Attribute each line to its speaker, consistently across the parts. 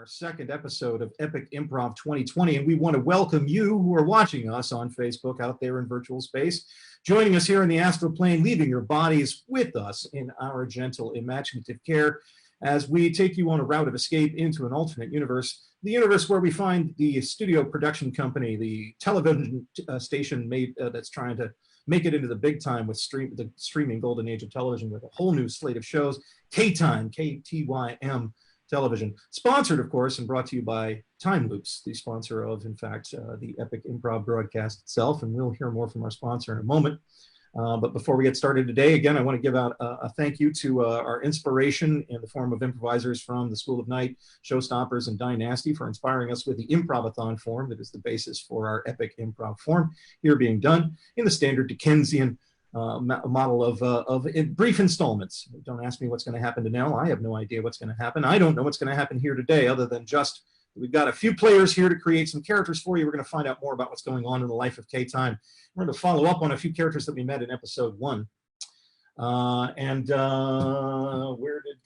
Speaker 1: our second episode of Epic Improv 2020, and we want to welcome you who are watching us on Facebook out there in virtual space, joining us here in the astral plane, leaving your bodies with us in our gentle imaginative care as we take you on a route of escape into an alternate universe, the universe where we find the studio production company, the television station made that's trying to make it into the big time with the streaming golden age of television with a whole new slate of shows, K-Time, K-T-Y-M television, sponsored, of course, and brought to you by Time Loops, the sponsor of, in fact, the Epic Improv broadcast itself, and we'll hear more from our sponsor in a moment. But before we get started today, again, I want to give out a thank you to our inspiration in the form of improvisers from the School of Night, Showstoppers, and Dynasty for inspiring us with the Improvathon form that is the basis for our Epic Improv form, here being done in the standard Dickensian model of brief installments. Don't ask me what's going to happen to Nell. I have no idea what's going to happen. I don't know what's going to happen here today other than just we've got a few players here to create some characters for you. We're going to find out more about what's going on in the life of K-Time. We're going to follow up on a few characters that we met in episode 1. Where did,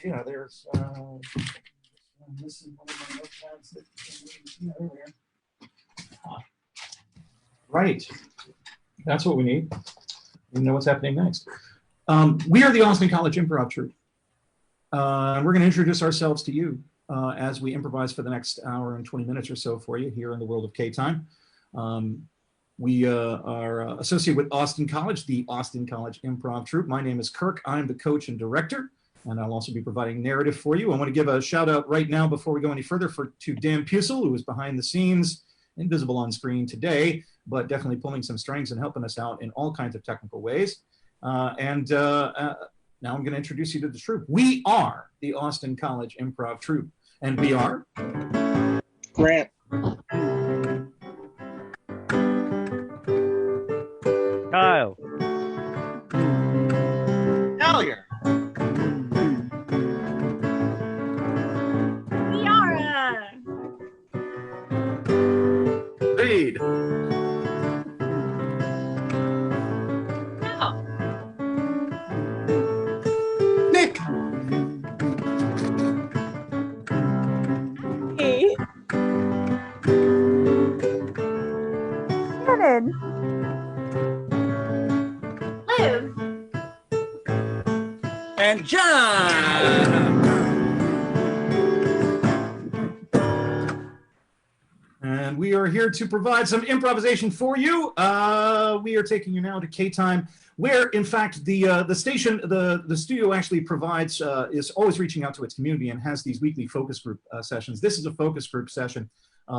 Speaker 1: yeah, there's, I'm missing one of my notepads that, yeah, there we are. Right, that's what we need. You know what's happening next. We are the Austin College Improv Troupe. We're going to introduce ourselves to you as we improvise for the next hour and 20 minutes or so for you here in the world of K-Time. We are associated with Austin College, the Austin College Improv Troupe. My name is Kirk. I'm the coach and director, and I'll also be providing narrative for you. I want to give a shout out right now before we go any further to Dan Pusel, who is behind the scenes, invisible on screen today, but definitely pulling some strings and helping us out in all kinds of technical ways. Now I'm going to introduce you to the troupe. We are the Austin College Improv Troupe, and we are
Speaker 2: Grant,
Speaker 3: Kyle,
Speaker 2: Elliot,
Speaker 4: Diara,
Speaker 1: Reed,
Speaker 2: Nick,
Speaker 4: hey, Shannon, Liv,
Speaker 2: and John.
Speaker 1: and we are here to provide some improvisation for you. We are taking you now to K-Time, where, in fact, the station, the studio actually provides, is always reaching out to its community and has these weekly focus group sessions. This is a focus group session.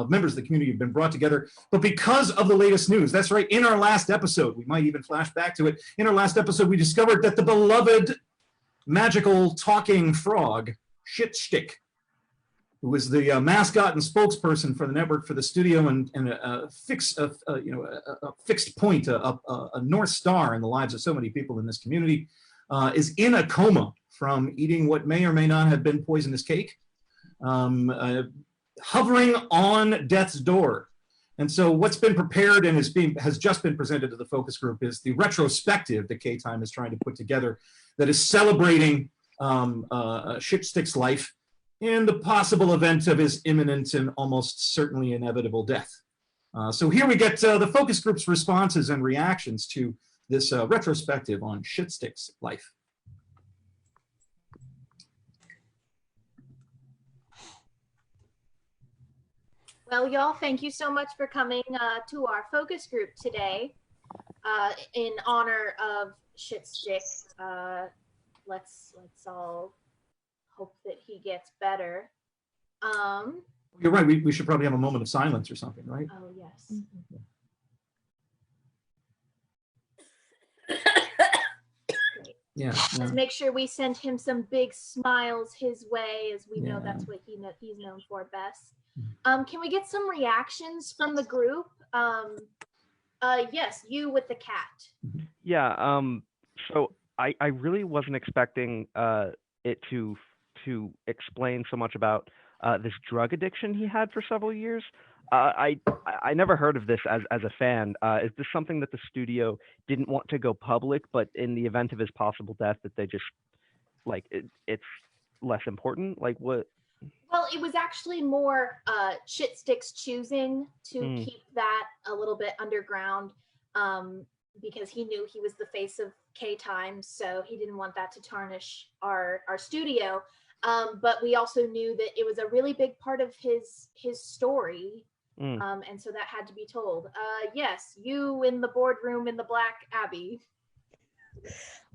Speaker 1: Members of the community have been brought together, but because of the latest news, that's right, in our last episode, we might even flash back to it. In our last episode, we discovered that the beloved magical talking frog, Shitstick, who was the mascot and spokesperson for the network, for the studio, and a fixed point, a North Star in the lives of so many people in this community, is in a coma from eating what may or may not have been poisonous cake, hovering on death's door. And so what's been prepared and has just been presented to the focus group is the retrospective that K-Time is trying to put together that is celebrating Shitstick's life in the possible event of his imminent and almost certainly inevitable death. So here we get the focus group's responses and reactions to this retrospective on Shitstick's life.
Speaker 4: Well, y'all, thank you so much for coming to our focus group today in honor of Shitstick. Let's all hope that he gets better.
Speaker 1: You're right. We should probably have a moment of silence or something, right?
Speaker 4: Oh, yes.
Speaker 1: Yeah.
Speaker 4: Let's make sure we send him some big smiles his way, as we know that's what he's known for best. Can we get some reactions from the group? Yes, you with the cat.
Speaker 3: yeah. So I really wasn't expecting it to explain so much about this drug addiction he had for several years. I never heard of this as a fan. Is this something that the studio didn't want to go public, but in the event of his possible death, that they just like it's less important? Like what?
Speaker 4: Well, it was actually more Shitstick's choosing to keep that a little bit underground because he knew he was the face of K Times, so he didn't want that to tarnish our studio. But we also knew that it was a really big part of his story, and so that had to be told. Yes, you in the boardroom in the black, Abby.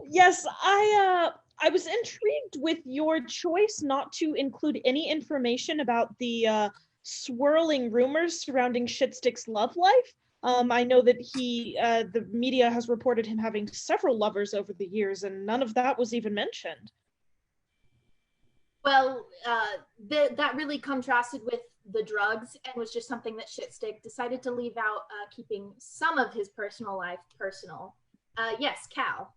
Speaker 5: Yes, I was intrigued with your choice not to include any information about the swirling rumors surrounding Shitstick's love life. I know that the media has reported him having several lovers over the years, and none of that was even mentioned.
Speaker 4: Well, that really contrasted with the drugs and was just something that Shitstick decided to leave out, keeping some of his personal life personal. Yes, Cal.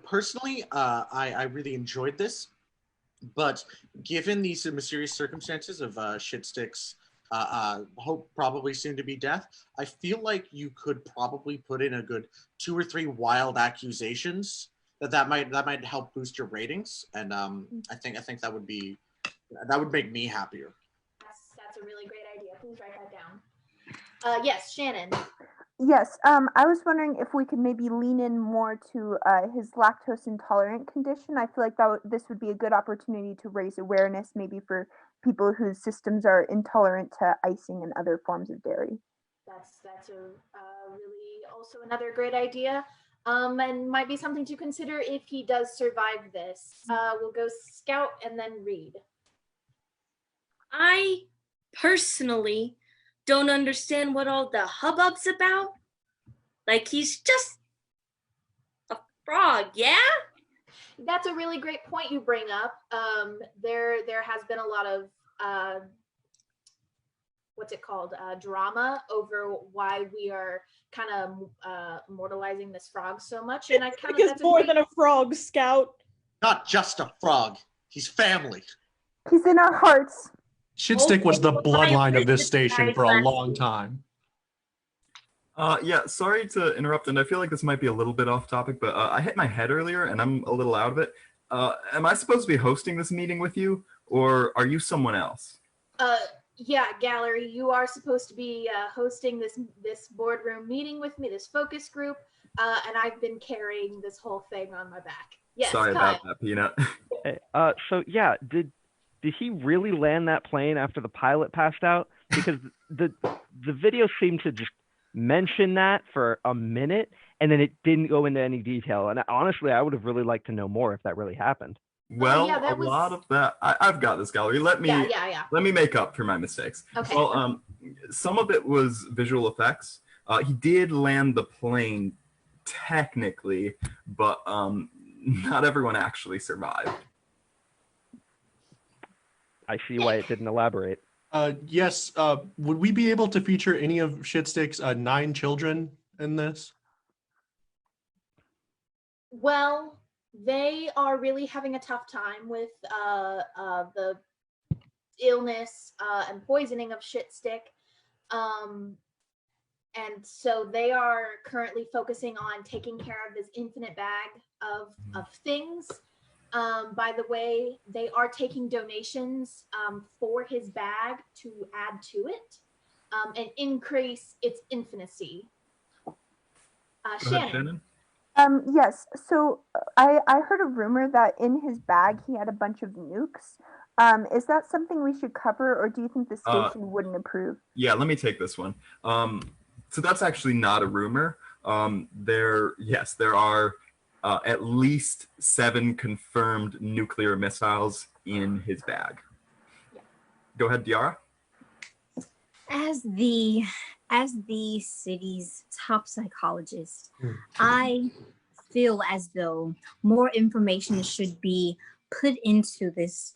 Speaker 2: Personally, I really enjoyed this, but given these mysterious circumstances of Shitstick's hope probably soon to be death, I feel like you could probably put in a good 2 or 3 wild accusations that might help boost your ratings, and I think that would make me happier.
Speaker 4: That's a really great idea. Please write that down. Yes, Shannon.
Speaker 6: Yes, I was wondering if we could maybe lean in more to his lactose intolerant condition. I feel like this would be a good opportunity to raise awareness maybe for people whose systems are intolerant to icing and other forms of dairy.
Speaker 4: That's a really also another great idea, and might be something to consider if he does survive this. We'll go Scout and then Reed.
Speaker 7: I personally don't understand what all the hubbub's about. Like, he's just a frog, yeah?
Speaker 4: That's a really great point you bring up. There has been a lot of drama over why we are kind of immortalizing this frog so much, and
Speaker 5: He's more than a frog, Scout.
Speaker 2: Not just a frog. He's family.
Speaker 6: He's in our hearts.
Speaker 8: Shitstick was the bloodline of this station for a long time.
Speaker 9: Yeah, sorry to interrupt, and I feel like this might be a little bit off topic, but I hit my head earlier, and I'm a little out of it. Am I supposed to be hosting this meeting with you, or are you someone else?
Speaker 4: Yeah, Gallery, you are supposed to be hosting this boardroom meeting with me, this focus group, and I've been carrying this whole thing on my back. Yes,
Speaker 9: sorry about that, Peanut.
Speaker 3: Hey, so yeah, did he really land that plane after the pilot passed out? Because the video seemed to just mention that for a minute, and then it didn't go into any detail. And honestly, I would have really liked to know more if that really happened.
Speaker 9: Well, lot of that, I've got this, Gallery. Let me make up for my mistakes.
Speaker 4: Okay.
Speaker 9: Well, some of it was visual effects. He did land the plane technically, but not everyone actually survived.
Speaker 3: I see why it didn't elaborate.
Speaker 8: Yes, would we be able to feature any of Shitstick's 9 children in this?
Speaker 4: Well, they are really having a tough time with the illness and poisoning of Shitstick. And so they are currently focusing on taking care of his infinite bag of things. By the way, they are taking donations for his bag to add to it and increase its infinity. Shannon.
Speaker 6: Yes, so I heard a rumor that in his bag he had a bunch of nukes. Is that something we should cover, or do you think the station wouldn't approve?
Speaker 9: Yeah, let me take this one. So that's actually not a rumor. There are at least 7 confirmed nuclear missiles in his bag.
Speaker 4: Yeah.
Speaker 9: Go ahead, Diara.
Speaker 7: As the city's top psychologist, I feel as though more information should be put into this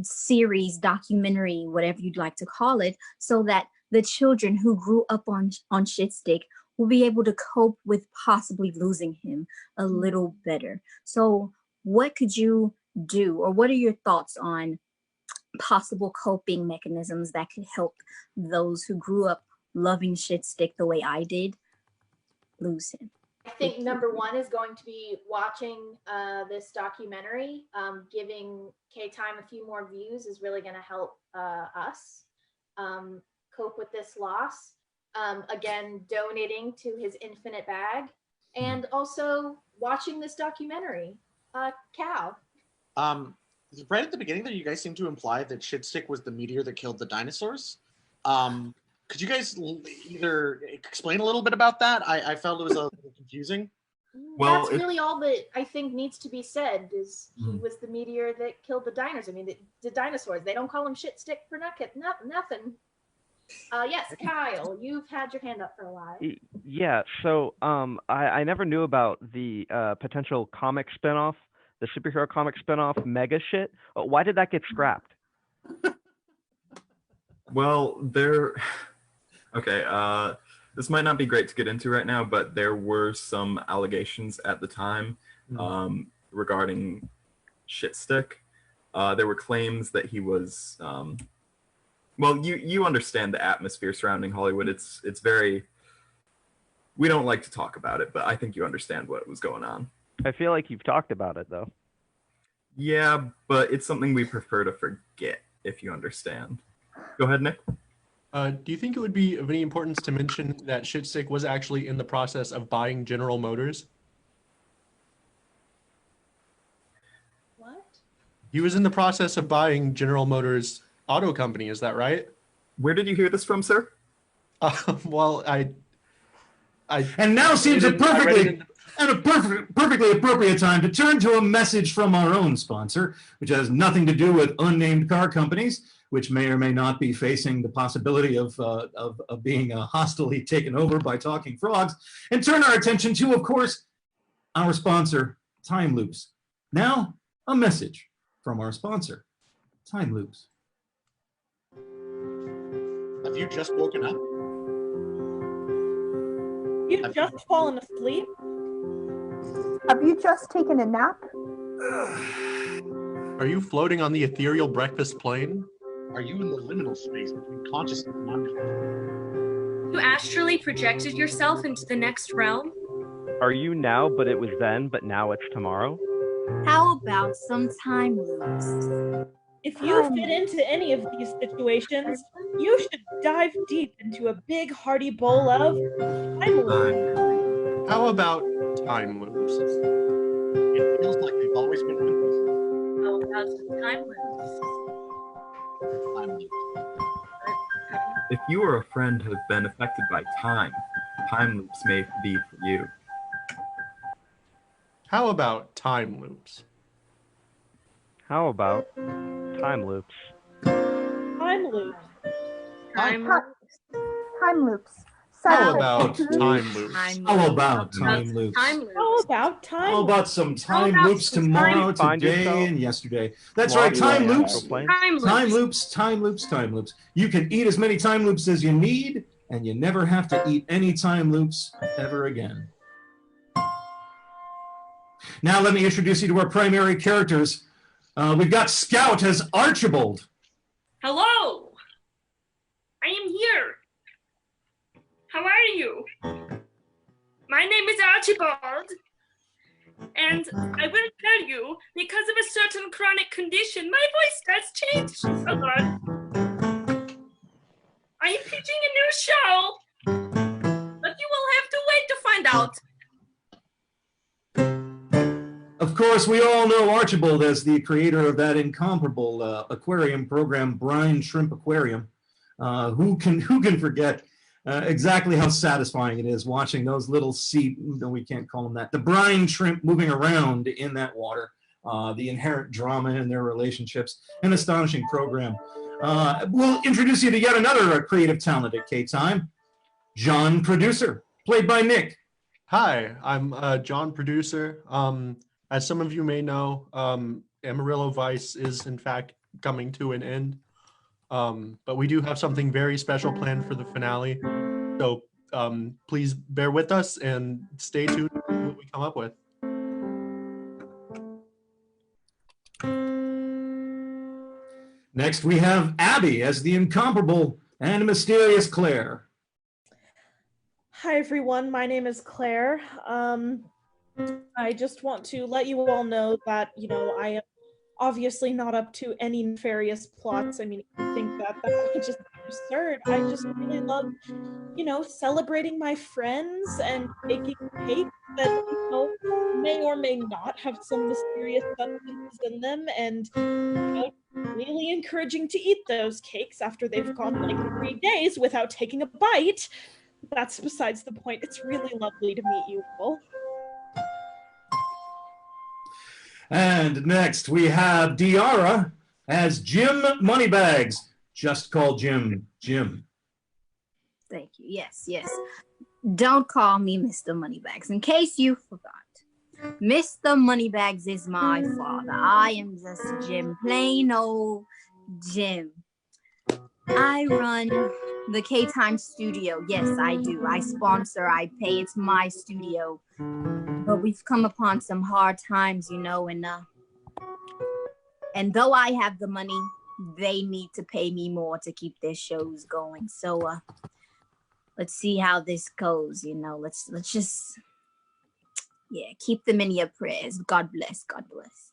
Speaker 7: series, documentary, whatever you'd like to call it, so that the children who grew up on Shitstick will be able to cope with possibly losing him a little better. So what could you do, or what are your thoughts on possible coping mechanisms that could help those who grew up loving Shitstick the way I did lose him?
Speaker 4: think number one is going to be watching this documentary. Giving K-Time a few more views is really going to help us cope with this loss. Again, donating to his infinite bag, and also watching this documentary. Cal.
Speaker 2: Right at the beginning there, you guys seem to imply that Shitstick was the meteor that killed the dinosaurs. Could you guys either explain a little bit about that? I felt it was a little confusing.
Speaker 9: Well,
Speaker 4: That's really all that I think needs to be said, is he was the meteor that killed the dinosaurs. I mean, the dinosaurs, they don't call him Shitstick for nothing. Yes, Kyle, you've had your hand up for a while.
Speaker 3: Yeah, so I never knew about the potential comic spinoff, the superhero comic spinoff, Mega Shit. Why did that get scrapped?
Speaker 9: Well, okay, this might not be great to get into right now, but there were some allegations at the time regarding Shitstick. There were claims that he was, well, you understand the atmosphere surrounding Hollywood. It's very, we don't like to talk about it, but I think you understand what was going on.
Speaker 3: I feel like you've talked about it, though.
Speaker 9: Yeah, but it's something we prefer to forget, if you understand. Go ahead, Nick.
Speaker 8: Do you think it would be of any importance to mention that Shitstick was actually in the process of buying General Motors?
Speaker 4: What?
Speaker 8: He was in the process of buying General Motors Auto Company, is that right?
Speaker 9: Where did you hear this from, sir?
Speaker 8: Well,
Speaker 1: And now seems a perfectly appropriate time to turn to a message from our own sponsor, which has nothing to do with unnamed car companies, which may or may not be facing the possibility of being hostilely taken over by talking frogs, and turn our attention to, of course, our sponsor, Time Loops. Now, a message from our sponsor, Time Loops.
Speaker 2: Have you just woken up?
Speaker 5: You've just fallen asleep?
Speaker 6: Have you just taken a nap?
Speaker 8: Are you floating on the ethereal breakfast plane?
Speaker 2: Are you in the liminal space between consciousness and unconsciousness?
Speaker 10: You astrally projected yourself into the next realm?
Speaker 3: Are you now, but it was then, but now it's tomorrow?
Speaker 7: How about some time loops?
Speaker 5: If you fit into any of these situations, you should dive deep into a big hearty bowl of time loops.
Speaker 8: How about time loops?
Speaker 2: It feels like they've always been with us.
Speaker 10: How about some time loops?
Speaker 9: If you or a friend have been affected by time, time loops may be for you.
Speaker 8: How about time loops?
Speaker 3: How about time loops?
Speaker 5: Time loops.
Speaker 10: Time
Speaker 6: Time loops.
Speaker 8: How
Speaker 6: Silent
Speaker 8: about
Speaker 6: loops.
Speaker 8: time loops?
Speaker 1: How about time loops?
Speaker 10: Time loops.
Speaker 5: How about time
Speaker 1: How about some time loops tomorrow,
Speaker 3: Find
Speaker 1: today,
Speaker 3: yourself
Speaker 1: and yesterday? That's
Speaker 3: while
Speaker 1: right,
Speaker 3: you're
Speaker 1: time
Speaker 3: on the
Speaker 1: loops.
Speaker 3: astral plane?
Speaker 10: Time loops.
Speaker 1: Time loops, time loops, time loops. You can eat as many time loops as you need, and you never have to eat any time loops ever again. Now let me introduce you to our primary characters. We've got Scout as Archibald.
Speaker 10: Hello! I am here. How are you? My name is Archibald, and I will tell you, because of a certain chronic condition, my voice does change a lot. I am pitching a new show, but you will have to wait to find out.
Speaker 1: Of course, we all know Archibald as the creator of that incomparable aquarium program, Brine Shrimp Aquarium. Who can forget exactly how satisfying it is watching those little sea, no, we can't call them that, the brine shrimp moving around in that water, the inherent drama in their relationships, an astonishing program. We'll introduce you to yet another creative talent at K-Time, John Producer, played by Nick.
Speaker 8: Hi, I'm John Producer. As some of you may know, Amarillo Vice is in fact coming to an end. But we do have something very special planned for the finale. So please bear with us and stay tuned to what we come up with.
Speaker 1: Next, we have Abby as the incomparable and mysterious Claire.
Speaker 5: Hi, everyone. My name is Claire. I just want to let you all know that, I am obviously not up to any nefarious plots. I mean, I think that would just be absurd. I just really love, celebrating my friends and baking cakes that, may or may not have some mysterious substances in them, and, really encouraging to eat those cakes after they've gone like 3 days without taking a bite. That's besides the point. It's really lovely to meet you all.
Speaker 1: And next we have Diara as Jim Moneybags. Just call Jim Jim.
Speaker 7: Thank you. Yes. Don't call me Mr. Moneybags. In case you forgot, Mr. Moneybags is my father. I am just Jim, plain old Jim. I run the K-Time studio. Yes, I do. I sponsor, I pay. It's my studio. But we've come upon some hard times, and though I have the money, they need to pay me more to keep their shows going. So let's see how this goes, Let's just keep them in your prayers. God bless. God bless.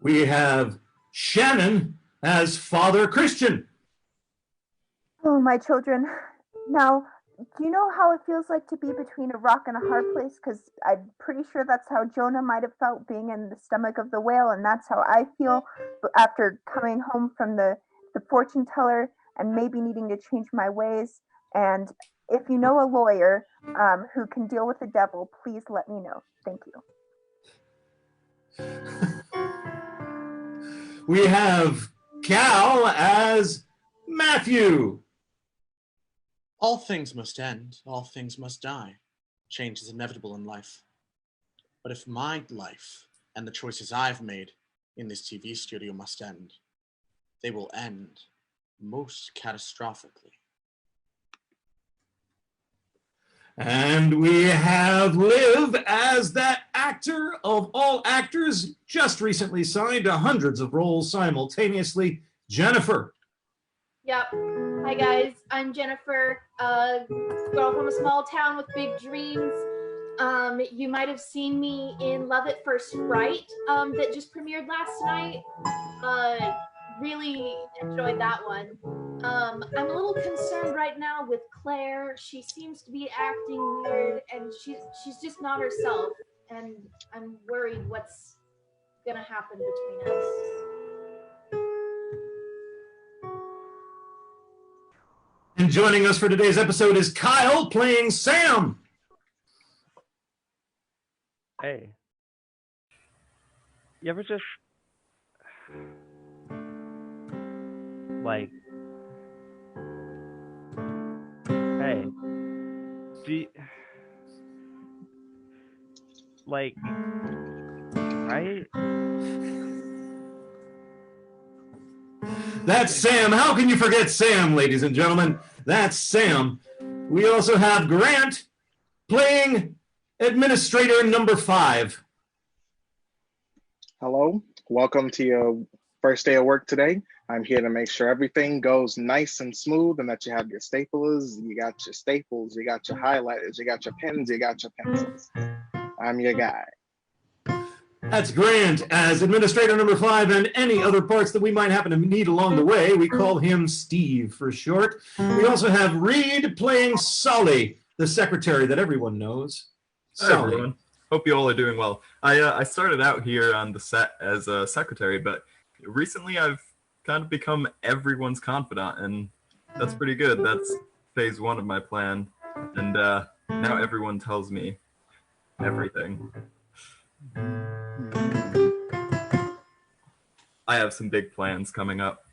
Speaker 1: We have Shannon as Father Christian.
Speaker 6: Oh, my children. Now, do you know how it feels like to be between a rock and a hard place? Because I'm pretty sure that's how Jonah might have felt being in the stomach of the whale, and that's how I feel after coming home from the fortune teller and maybe needing to change my ways. And if you know a lawyer who can deal with the devil, please let me know. Thank you.
Speaker 1: We have Cal as Matthew.
Speaker 2: All things must end, all things must die. Change is inevitable in life. But if my life and the choices I've made in this TV studio must end, they will end most catastrophically.
Speaker 1: And we have Liv as that actor of all actors, just recently signed to hundreds of roles simultaneously, Jennifer.
Speaker 4: Yep. Hi guys, I'm Jennifer, girl from a small town with big dreams. You might have seen me in Love at First Fright that just premiered last night. Really enjoyed that one. I'm a little concerned right now with Claire. She seems to be acting weird, and she's just not herself. And I'm worried what's gonna happen between us.
Speaker 1: And joining us for today's episode is Kyle playing Sam.
Speaker 3: Hey. You ever just hey, right?
Speaker 1: That's Sam. How can you forget Sam, ladies and gentlemen? That's Sam. We also have Grant playing Administrator number 5.
Speaker 11: Hello. Welcome to your first day of work today. I'm here to make sure everything goes nice and smooth and that you have your staplers, you got your staples, you got your highlighters, you got your pens, you got your pencils. I'm your guy.
Speaker 1: That's Grant as Administrator number 5, and any other parts that we might happen to need along the way, we call him Steve for short. We also have Reed playing Sully, the secretary that everyone knows.
Speaker 9: Hi, everyone. Hope you all are doing well. I started out here on the set as a secretary, but recently I've kind of become everyone's confidant, and that's pretty good. That's phase 1 of my plan, and now everyone tells me everything. I have some big plans coming up.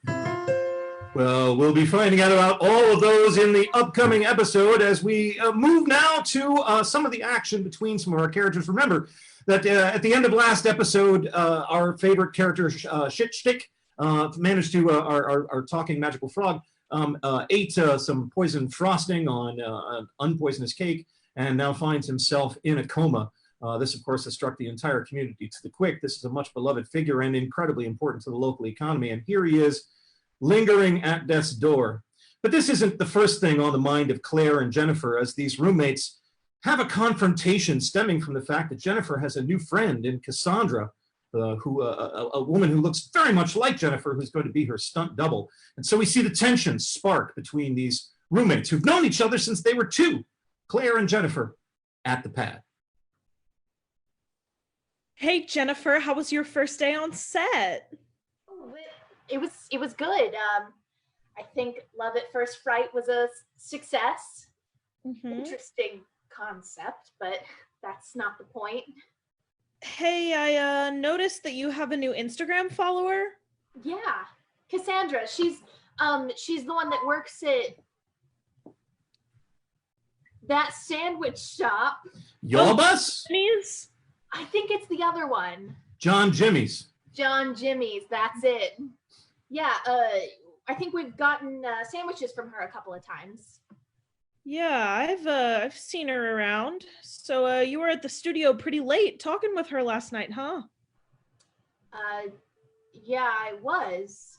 Speaker 1: Well, we'll be finding out about all of those in the upcoming episode as we move now to some of the action between some of our characters. Remember that at the end of last episode, our favorite character, Shitstick, managed to, our talking magical frog, ate some poison frosting on an unpoisonous cake and now finds himself in a coma. This, of course, has struck the entire community to the quick. This is a much beloved figure and incredibly important to the local economy. And here he is, lingering at death's door. But this isn't the first thing on the mind of Claire and Jennifer, as these roommates have a confrontation stemming from the fact that Jennifer has a new friend in Cassandra, a woman who looks very much like Jennifer, who's going to be her stunt double. And so we see the tension spark between these roommates who've known each other since they were 2, Claire and Jennifer, at the pad.
Speaker 5: Hey, Jennifer, how was your first day on set?
Speaker 4: Oh, it was good. I think Love at First Fright was a success. Interesting concept, but that's not the point.
Speaker 5: Hey, I noticed that you have a new Instagram follower.
Speaker 4: Yeah, Cassandra. She's the one that works at that sandwich shop.
Speaker 1: Yolabus?
Speaker 5: Jimmy's?
Speaker 4: I think it's the other one.
Speaker 1: John Jimmy's.
Speaker 4: John Jimmy's. That's it. Yeah. I think we've gotten sandwiches from her a couple of times.
Speaker 5: Yeah, I've seen her around. So you were at the studio pretty late talking with her last night, huh?
Speaker 4: Yeah, I was.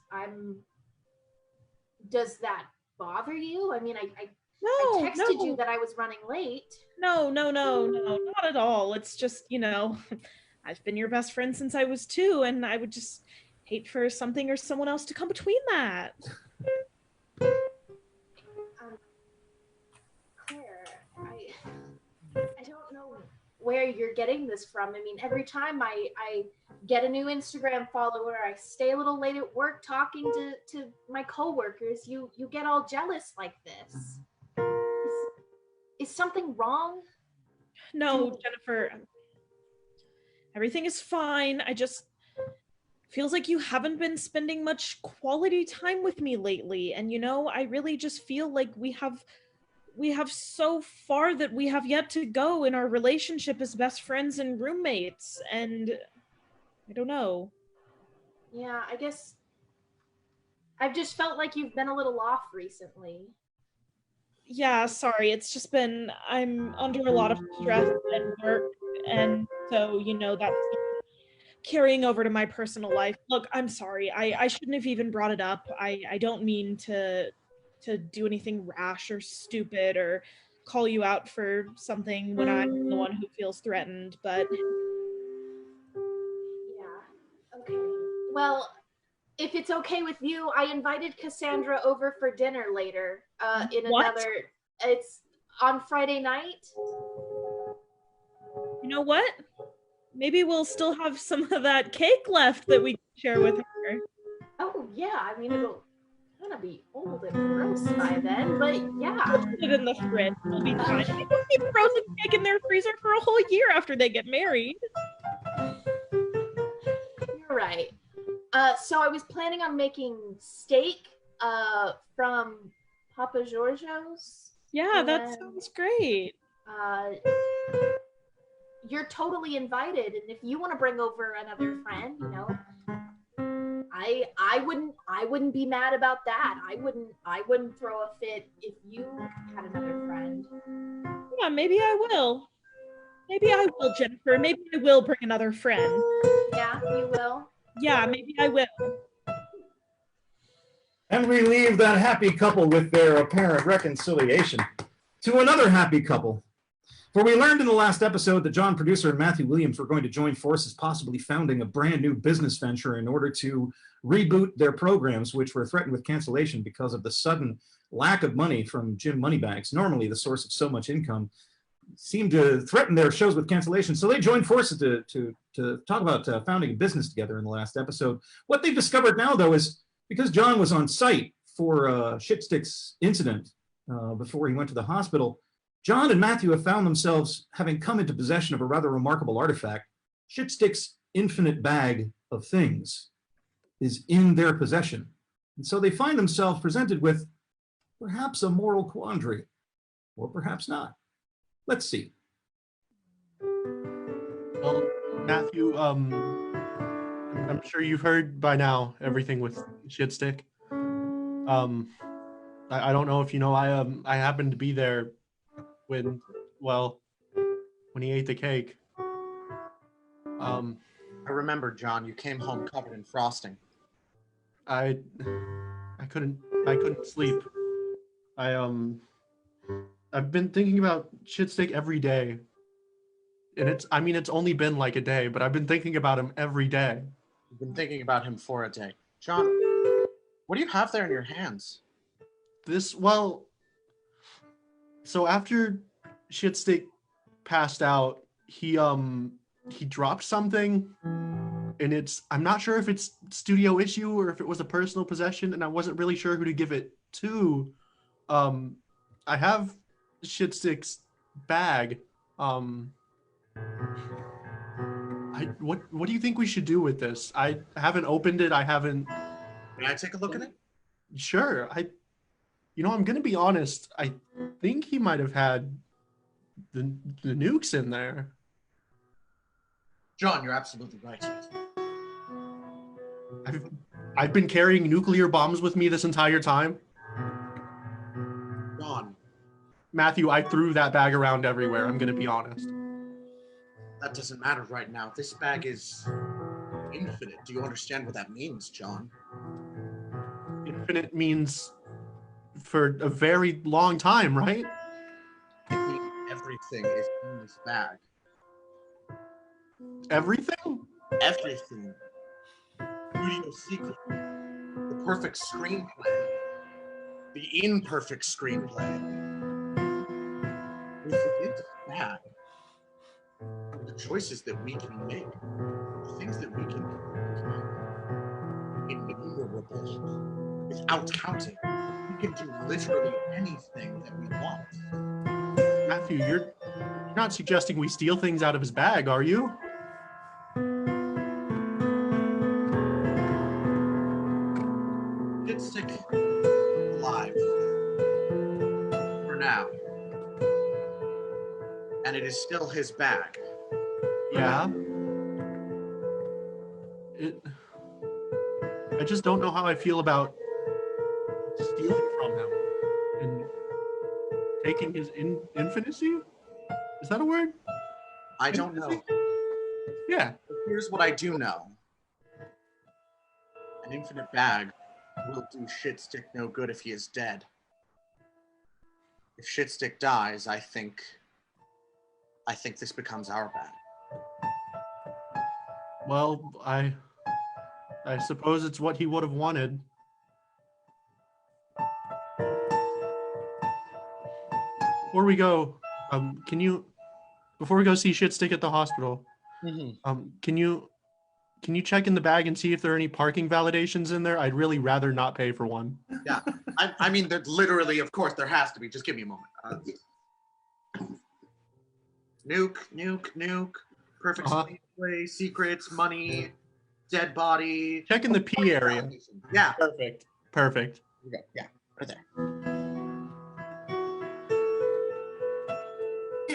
Speaker 4: Does that bother you? I mean, I texted you that I was running late.
Speaker 5: No, not at all. It's just, I've been your best friend since I was 2, and I would just hate for something or someone else to come between that.
Speaker 4: Claire, I don't know where you're getting this from. I mean, every time I get a new Instagram follower, I stay a little late at work talking to my coworkers. You get all jealous like this. Is something wrong?
Speaker 5: No, Jennifer. Everything is fine. I just feels like you haven't been spending much quality time with me lately. And I really just feel like we have so far that we have yet to go in our relationship as best friends and roommates. And I don't know.
Speaker 4: Yeah, I guess I've just felt like you've been a little off recently.
Speaker 5: Yeah, sorry. It's just been, I'm under a lot of stress and work. And so, that's carrying over to my personal life. Look, I'm sorry. I shouldn't have even brought it up. I don't mean to do anything rash or stupid or call you out for something when I'm the one who feels threatened, but
Speaker 4: yeah. Okay. Well, if it's okay with you, I invited Cassandra over for dinner later. It's on Friday night.
Speaker 5: You know what? Maybe we'll still have some of that cake left that we can share with her.
Speaker 4: Oh yeah, I mean it'll kind of be old and gross by then, but yeah.
Speaker 5: Put it in the fridge. It'll be fine. People keep frozen cake in their freezer for a whole year after they get married.
Speaker 4: You're right. So I was planning on making steak from Papa Giorgio's.
Speaker 5: Yeah, that sounds great.
Speaker 4: You're totally invited, and if you want to bring over another friend, I wouldn't be mad about that. I wouldn't throw a fit if you had another friend.
Speaker 5: Yeah, maybe I will. Maybe I will, Jennifer. Maybe I will bring another friend.
Speaker 4: Yeah, you will.
Speaker 5: Yeah, maybe I will.
Speaker 1: And we leave that happy couple with their apparent reconciliation to another happy couple. For we learned in the last episode that John Producer and Matthew Williams were going to join forces, possibly founding a brand new business venture in order to reboot their programs, which were threatened with cancellation because of the sudden lack of money from Jim Moneybags, normally the source of so much income, seemed to threaten their shows with cancellation. So they joined forces to talk about founding a business together in the last episode. What they've discovered now, though, is because John was on site for Shitstick's incident before he went to the hospital, John and Matthew have found themselves having come into possession of a rather remarkable artifact. Shitstick's infinite bag of things is in their possession. And so they find themselves presented with perhaps a moral quandary, or perhaps not. Let's see.
Speaker 8: Well, Matthew, I'm sure you've heard by now everything with Shitstick. I don't know if you know, I happened to be there when he ate the cake.
Speaker 2: I remember, John, you came home covered in frosting.
Speaker 8: I couldn't sleep. I've been thinking about shit stick every day. And it's only been like a day, but I've been thinking about him every day.
Speaker 2: You've been thinking about him for a day. John, what do you have there in your hands?
Speaker 8: So after shit stick passed out, he dropped something, and I'm not sure if it's studio issue or if it was a personal possession, and I wasn't really sure who to give it to. I have shit stick's bag. What do you think we should do with this? I haven't opened it. May
Speaker 2: I take a look at it?
Speaker 8: Sure. I'm gonna be honest. I think he might have had the nukes in there.
Speaker 2: John, you're absolutely right.
Speaker 8: I've been carrying nuclear bombs with me this entire time.
Speaker 2: John.
Speaker 8: Matthew, I threw that bag around everywhere. I'm gonna be honest.
Speaker 2: That doesn't matter right now. This bag is infinite. Do you understand what that means, John?
Speaker 8: Infinite means for a very long time, right?
Speaker 2: It means everything is in this bag.
Speaker 8: Everything?
Speaker 2: Everything. Studio secret. The perfect screenplay. The imperfect screenplay. Within this bag. The choices that we can make. The things that we can do. Innumerable. Without counting. We can do literally anything that we want.
Speaker 8: Matthew, you're not suggesting we steal things out of his bag, are you?
Speaker 2: It's stick alive. For now. And it is still his bag.
Speaker 8: Yeah. I just don't know how I feel about stealing from him and taking his infinicy? Is that a word?
Speaker 2: I don't know.
Speaker 8: Yeah.
Speaker 2: But here's what I do know. An infinite bag will do Shitstick no good if he is dead. If Shitstick dies, I think this becomes our bag.
Speaker 8: Well, I suppose it's what he would have wanted. Before we go, before we go see Shitstick at the hospital, can you check in the bag and see if there are any parking validations in there? I'd really rather not pay for one.
Speaker 2: Yeah, I mean, there's literally, of course, there has to be. Just give me a moment. Nuke. Perfect screenplay, secrets, money, dead body.
Speaker 8: Check in the P area.
Speaker 2: Yeah.
Speaker 8: Perfect.
Speaker 2: Okay, yeah, right there.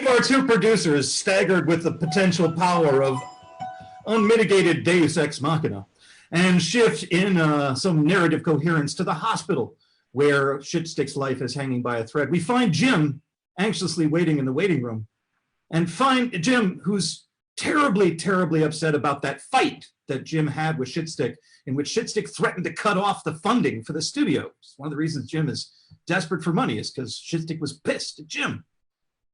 Speaker 1: Our two producers staggered with the potential power of unmitigated deus ex machina and shift in some narrative coherence to the hospital where Shitstick's life is hanging by a thread. We find Jim anxiously waiting in the waiting room and find Jim who's terribly, terribly upset about that fight that Jim had with Shitstick, in which Shitstick threatened to cut off the funding for the studio. It's one of the reasons Jim is desperate for money is because Shitstick was pissed at Jim.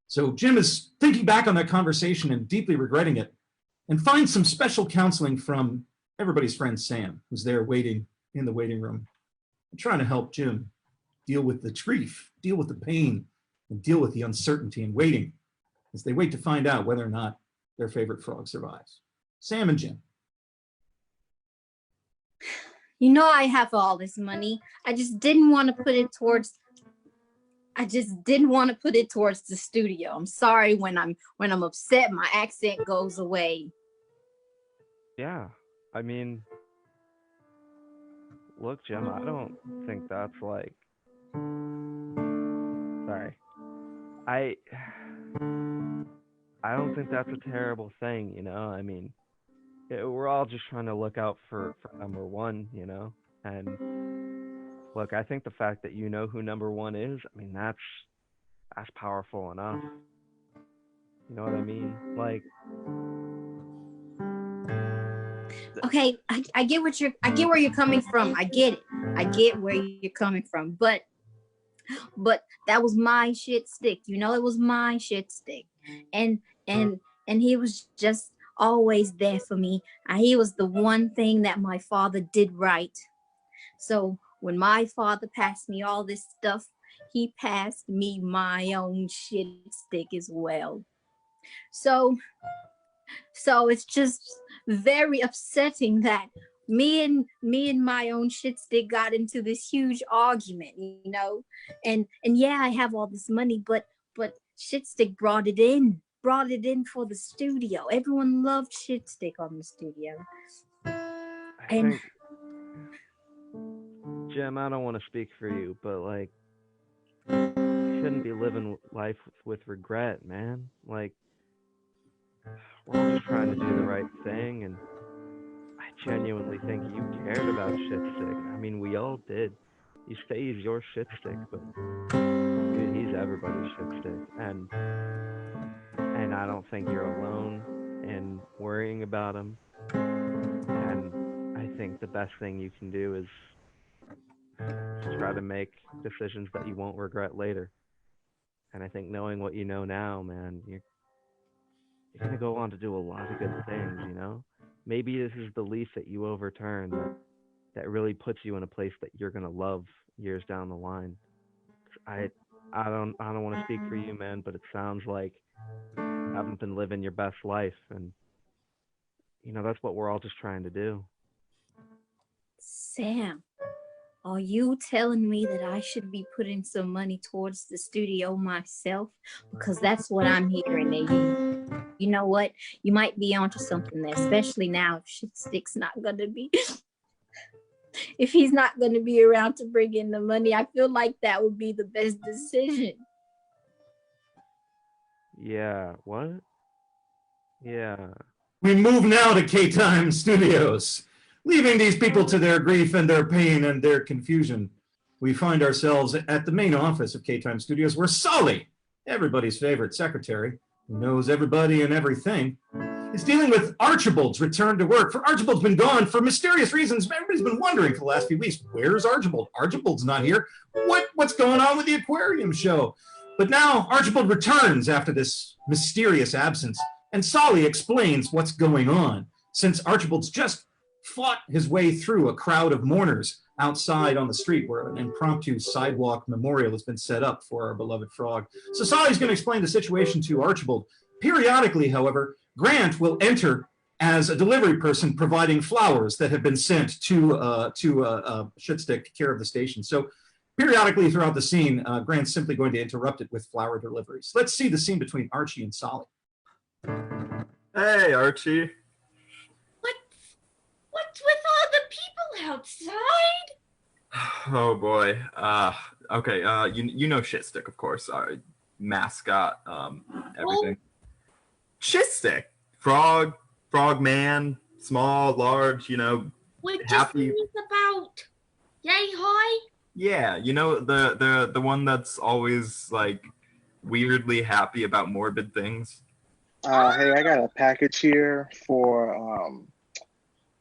Speaker 1: So Jim is thinking back on that conversation and deeply regretting it, and finds some special counseling from everybody's friend Sam, who's there waiting in the waiting room, trying to help Jim deal with the grief, deal with the pain, and deal with the uncertainty and waiting as they wait to find out whether or not their favorite frog survives. Sam and Jim.
Speaker 7: You know I have all this money. I just didn't want to put it towards the studio. I'm sorry when I'm upset, my accent goes away.
Speaker 3: Yeah, I mean, look, Jim, I don't think that's like, sorry. I don't think that's a terrible thing, you know? I mean, we're all just trying to look out for number one, you know? And look, I think the fact that you know who number one is, I mean, that's powerful enough. You know what I mean? Like,
Speaker 7: okay, I get where you're coming from. I get it. I get where you're coming from. But but that was my shit stick. You know, it was my shit stick. And and and he was just always there for me. He was the one thing that my father did right. So when my father passed me all this stuff, he passed me my own shit stick as well. So it's just very upsetting that me and my own shit stick got into this huge argument, you know. And yeah, I have all this money, but shit stick brought it in for the studio. Everyone loved shit stick on the studio. And
Speaker 3: Jim, I don't want to speak for you, but like, you shouldn't be living life with regret, man. Like, we're all just trying to do the right thing, and I genuinely think you cared about shit stick. I mean, we all did. You say he's your shit stick, but dude, he's everybody's shit stick, and I don't think you're alone in worrying about him. And I think the best thing you can do is try to make decisions that you won't regret later. And I think knowing what you know now, man, you're gonna go on to do a lot of good things, you know? Maybe this is the leaf that you overturn that really puts you in a place that you're gonna love years down the line. I don't want to speak for you, man, but it sounds like you haven't been living your best life, and you know that's what we're all just trying to do.
Speaker 7: Sam, are you telling me that I should be putting some money towards the studio myself? Because that's what I'm hearing. You know what? You might be onto something there, especially now if shit stick's not gonna be. If he's not gonna be around to bring in the money, I feel like that would be the best decision.
Speaker 3: Yeah. What? Yeah.
Speaker 1: We move now to K-Time Studios. Leaving these people to their grief and their pain and their confusion, we find ourselves at the main office of K-Time Studios, where Sully, everybody's favorite secretary, who knows everybody and everything, is dealing with Archibald's return to work. For Archibald's been gone for mysterious reasons. Everybody's been wondering for the last few weeks, where's Archibald? Archibald's not here. What's going on with the aquarium show? But now Archibald returns after this mysterious absence, and Sully explains what's going on, since Archibald's just fought his way through a crowd of mourners outside on the street where an impromptu sidewalk memorial has been set up for our beloved frog. So Sully's going to explain the situation to Archibald. Periodically, however, Grant will enter as a delivery person providing flowers that have been sent to Shitstick to care of the station. So periodically throughout the scene, Grant's simply going to interrupt it with flower deliveries. Let's see the scene between Archie and Sully.
Speaker 9: Hey, Archie.
Speaker 10: What's with all the people outside?
Speaker 9: Oh boy. Okay. You know Shitstick, of course. Our mascot. Everything. Shitstick. Frog man. Small, large. You know.
Speaker 10: What
Speaker 9: happy.
Speaker 10: Just about? Yay high?
Speaker 9: Yeah. You know the one that's always like weirdly happy about morbid things.
Speaker 11: Hey, I got a package here for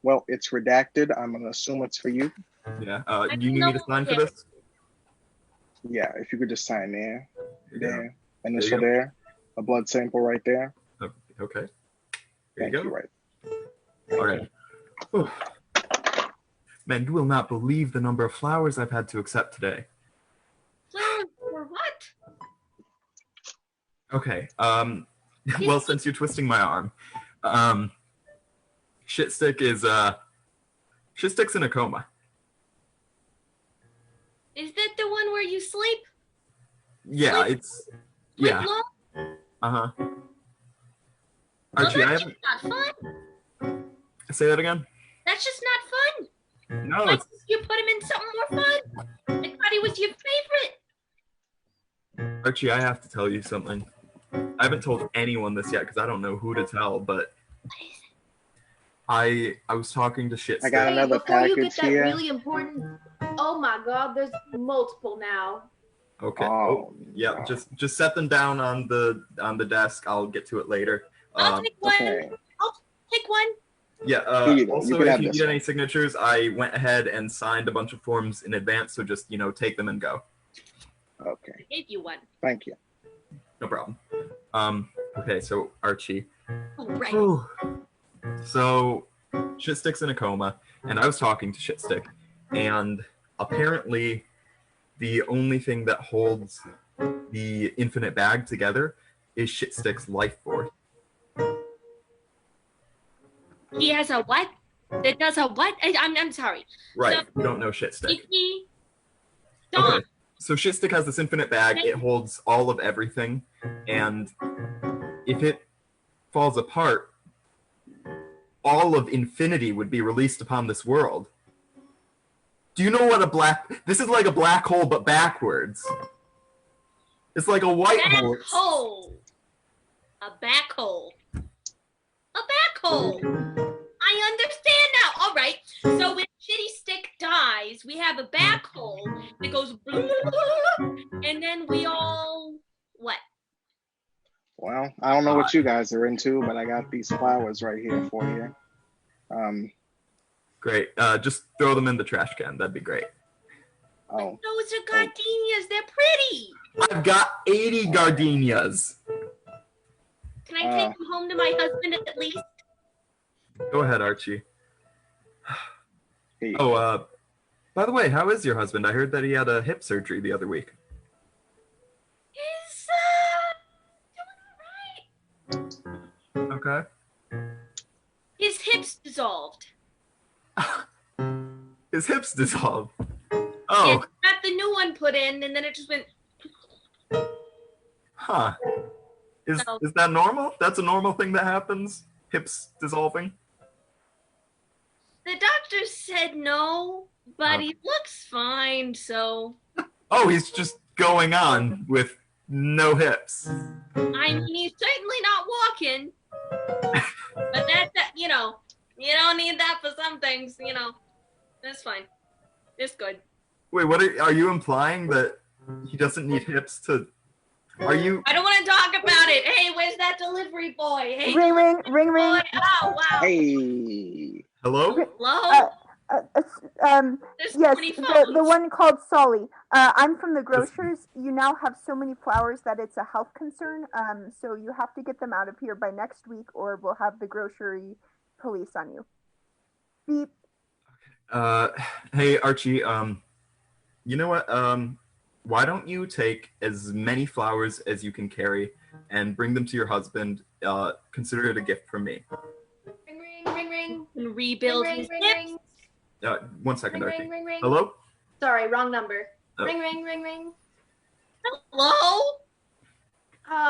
Speaker 11: well, it's redacted. I'm gonna assume it's for you.
Speaker 9: Yeah. You need me to sign for this?
Speaker 11: Yeah, if you could just sign there. There. Initial
Speaker 9: There you
Speaker 11: there. A blood sample right there.
Speaker 9: Okay.
Speaker 11: Thank you. Right.
Speaker 9: All right. Whew. Man, you will not believe the number of flowers I've had to accept today.
Speaker 10: Flowers for what?
Speaker 9: Okay. Well, since you're twisting my arm, Shitstick's in a coma.
Speaker 10: Is that the one where you sleep?
Speaker 9: Yeah, it's yeah. Uh-huh. Archie,
Speaker 10: that's just not fun.
Speaker 9: Say that again?
Speaker 10: That's just not fun.
Speaker 9: No,
Speaker 10: Why you put him in something more fun? I thought he was your favorite.
Speaker 9: Archie, I have to tell you something. I haven't told anyone this yet because I don't know who to tell, but I was talking to Shitstick.
Speaker 11: I got another
Speaker 4: Before
Speaker 11: package
Speaker 4: you get that
Speaker 11: here.
Speaker 4: really important, oh my God, there's multiple now.
Speaker 9: Okay.
Speaker 11: Oh,
Speaker 9: yeah. No. Just set them down on the desk. I'll get to it later.
Speaker 10: I'll take one.
Speaker 11: Okay.
Speaker 10: I'll take one.
Speaker 9: Yeah. Also, if you need any signatures, I went ahead and signed a bunch of forms in advance. So just take them and go.
Speaker 11: Okay.
Speaker 10: I gave you one.
Speaker 11: Thank you.
Speaker 9: No problem. Okay, so Archie.
Speaker 10: Oh, right.
Speaker 9: Whew. So Shitstick's in a coma, and I was talking to Shitstick, and apparently the only thing that holds the infinite bag together is Shitstick's life force.
Speaker 10: He has a what? That does a what? I'm sorry.
Speaker 9: Right,
Speaker 10: So,
Speaker 9: you don't know Shitstick.
Speaker 10: Stop.
Speaker 9: Okay, so Shitstick has this infinite bag. It holds all of everything, and if it falls apart, all of infinity would be released upon this world. Do you know what a black... This is like a black hole, but backwards. It's like a white hole.
Speaker 10: Back hole. A back hole. A back hole. I understand now. All right. So when Shitty Stick dies, we have a back hole that goes and then we all what?
Speaker 11: Well, I don't know what you guys are into, but I got these flowers right here for you.
Speaker 9: Great. Just throw them in the trash can. That'd be great.
Speaker 11: Oh.
Speaker 10: Those are gardenias. They're pretty.
Speaker 9: I've got 80 gardenias.
Speaker 10: Can I take them home to my husband at least?
Speaker 9: Go ahead, Archie. Oh, by the way, how is your husband? I heard that he had a hip surgery the other week.
Speaker 10: He's doing all right.
Speaker 9: Okay.
Speaker 10: His hips dissolved.
Speaker 9: His hips dissolved.
Speaker 10: Yeah,
Speaker 9: Oh,
Speaker 10: got the new one put in, and then it just went.
Speaker 9: huh. Is
Speaker 10: So-
Speaker 9: that normal? That's a normal thing that happens? Hips dissolving?
Speaker 10: The doctor said no, but
Speaker 9: Oh.
Speaker 10: he looks fine, so
Speaker 9: Oh, he's just going on with no hips.
Speaker 10: I mean he's certainly not walking. But that you know, you don't need that for some things, you know. That's fine. It's good.
Speaker 9: Wait, what are you implying that he doesn't need hips to... Are you...
Speaker 10: I don't want to talk about it. Hey, where's that delivery boy? Hey,
Speaker 6: Ring, ring, ring, ring.
Speaker 10: boy. Oh wow.
Speaker 11: Hey.
Speaker 9: Hello?
Speaker 10: Hello? There's
Speaker 6: Yes,
Speaker 10: 20
Speaker 6: the
Speaker 10: phones.
Speaker 6: one called Solly. I'm from the grocers. You now have so many flowers that it's a health concern. So you have to get them out of here by next week, or we'll have the grocery police on you. Beep.
Speaker 9: Hey, Archie, you know what? Why don't you take as many flowers as you can carry and bring them to your husband? Consider it a gift from me.
Speaker 4: Ring, ring, ring, ring.
Speaker 10: And rebuild
Speaker 4: Ring,
Speaker 10: his
Speaker 4: ring,
Speaker 10: hips.
Speaker 4: ring.
Speaker 9: 1 second,
Speaker 4: Ring,
Speaker 9: Archie.
Speaker 4: ring, ring, ring.
Speaker 9: Hello?
Speaker 4: Sorry, wrong number.
Speaker 9: Oh.
Speaker 4: Ring, ring, ring, ring.
Speaker 10: Hello?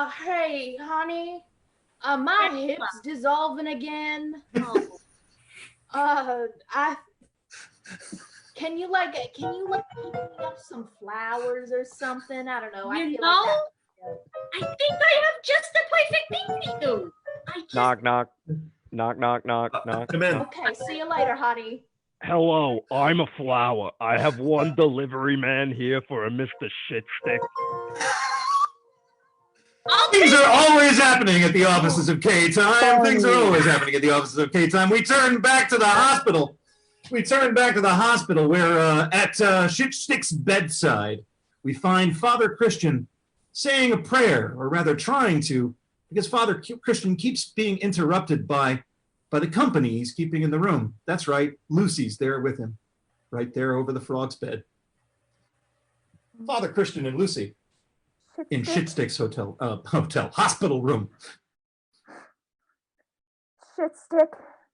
Speaker 4: Hey, honey. My hips dissolving again.
Speaker 10: Oh.
Speaker 4: Can you pick me up some flowers or something? I don't know. I
Speaker 10: You
Speaker 4: feel
Speaker 10: know,
Speaker 4: like
Speaker 10: I think I have just the perfect thing for you. I just
Speaker 3: Knock, knock. Knock, knock, knock, knock.
Speaker 9: Come in.
Speaker 4: okay, see you later, honey.
Speaker 3: Hello, I'm a flower. I have one delivery man here for a Mr. Shitstick.
Speaker 10: I'll
Speaker 1: Things
Speaker 10: take
Speaker 1: are always happening at the offices of K-Time. Things are always happening at the offices of K-Time. We turn back to the hospital. We turn back to the hospital where at Shitstick's bedside, we find Father Christian saying a prayer, or rather trying to, because Father Christian keeps being interrupted by the company he's keeping in the room. That's right, Lucy's there with him, right there over the frog's bed. Father Christian and Lucy in Shitstick's hospital room.
Speaker 6: Shitstick,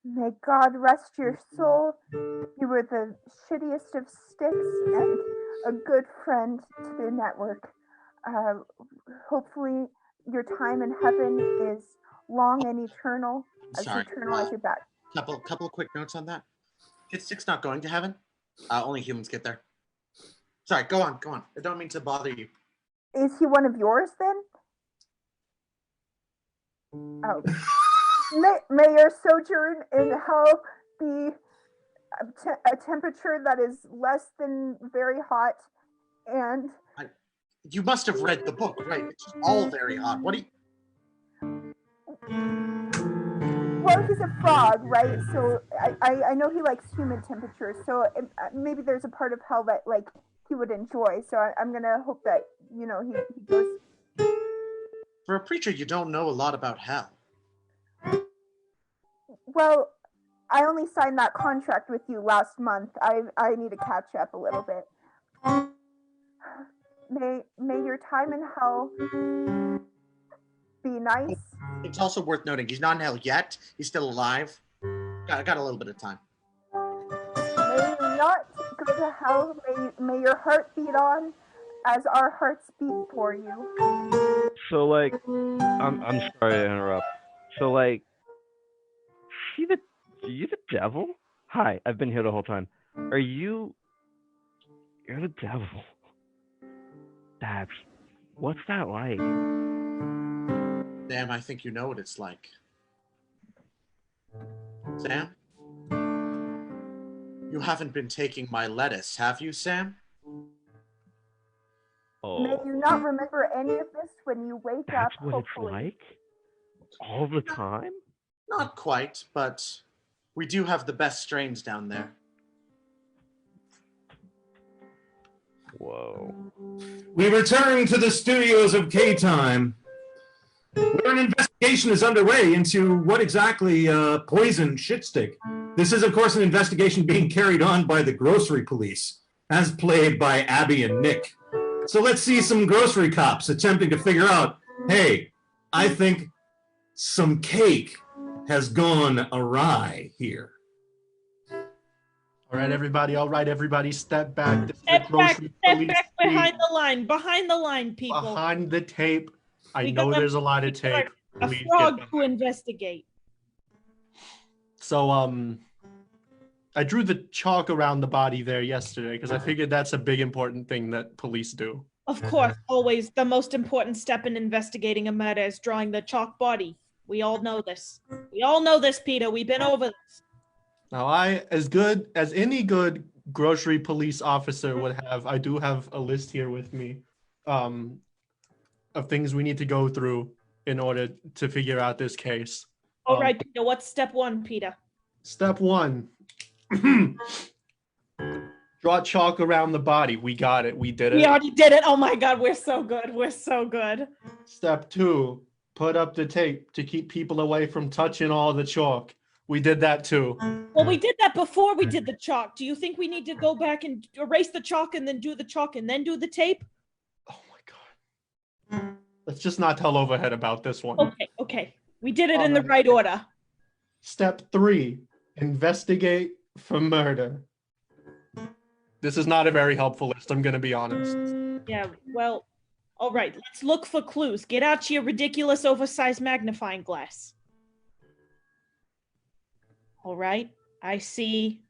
Speaker 6: may God rest your soul. You were the shittiest of sticks and a good friend to the network. Hopefully your time in heaven is long and eternal, as
Speaker 2: Sorry.
Speaker 6: eternal as your back.
Speaker 2: Couple of quick notes on that. Shitstick's not going to heaven. Only humans get there. Sorry, go on. I don't mean to bother you.
Speaker 6: Is he one of yours then? Oh. May your sojourn in hell be a temperature that is less than very hot, and
Speaker 2: You must have read the book, right? It's all very hot. What do you...
Speaker 6: well, he's a frog, right? So I know he likes human temperatures. So maybe there's a part of hell that like he would enjoy. So I'm gonna hope that you know, he goes.
Speaker 2: For a preacher, you don't know a lot about hell.
Speaker 6: Well, I only signed that contract with you last month. I need to catch up a little bit. May your time in hell be nice.
Speaker 2: It's also worth noting he's not in hell yet. He's still alive. Got a little bit of time.
Speaker 6: May you not go to hell. May your heart beat on as our hearts beat for you.
Speaker 3: So like, I'm sorry to interrupt. So like, are you the devil? Hi, I've been here the whole time. You're the devil. What's that like?
Speaker 2: Sam, I think you know what it's like. Sam? You haven't been taking my lettuce, have you, Sam?
Speaker 3: Oh,
Speaker 6: May you not remember any of this when you wake up,
Speaker 3: that's what
Speaker 6: hopefully.
Speaker 3: it's like? All the time?
Speaker 2: Not quite, but we do have the best strains down there.
Speaker 3: Whoa.
Speaker 1: We return to the studios of K-Time, where an investigation is underway into what exactly poisoned Shitstick. This is, of course, an investigation being carried on by the grocery police, as played by Abby and Nick. So let's see some grocery cops attempting to figure out, hey, I think some cake has gone awry here.
Speaker 8: All right, everybody, step back. This is the
Speaker 5: Step back
Speaker 8: grocery police
Speaker 5: behind
Speaker 8: beat.
Speaker 5: behind the line, people.
Speaker 8: Behind the tape. I
Speaker 5: We
Speaker 8: know
Speaker 5: got
Speaker 8: there's a lot of tape.
Speaker 5: A
Speaker 8: Please
Speaker 5: frog
Speaker 8: get
Speaker 5: to investigate.
Speaker 8: So, I drew the chalk around the body there yesterday because I figured that's a big important thing that police do.
Speaker 5: Of course, always the most important step in investigating a murder is drawing the chalk body. We all know this. We all know this, Peter. We've been over this.
Speaker 8: Now, as good as any good grocery police officer would have, I do have a list here with me of things we need to go through in order to figure out this case.
Speaker 5: All right, Peter. What's step one, Peter?
Speaker 8: Step one. Draw chalk around the body. We got it. We did it.
Speaker 5: We already did it. Oh my God, we're so good. We're so good.
Speaker 8: Step two. Put up the tape to keep people away from touching all the chalk. We did that too.
Speaker 5: Well, we did that before we did the chalk. Do you think we need to go back and erase the chalk and then do the chalk and then do the tape?
Speaker 8: Oh my God. Let's just not tell overhead about this one.
Speaker 5: Okay. We did it in the right order.
Speaker 8: Step three. Investigate for murder. This is not a very helpful list, I'm going to be honest.
Speaker 5: Yeah, well, all right. Let's look for clues. Get out your ridiculous oversized magnifying glass. All right. I see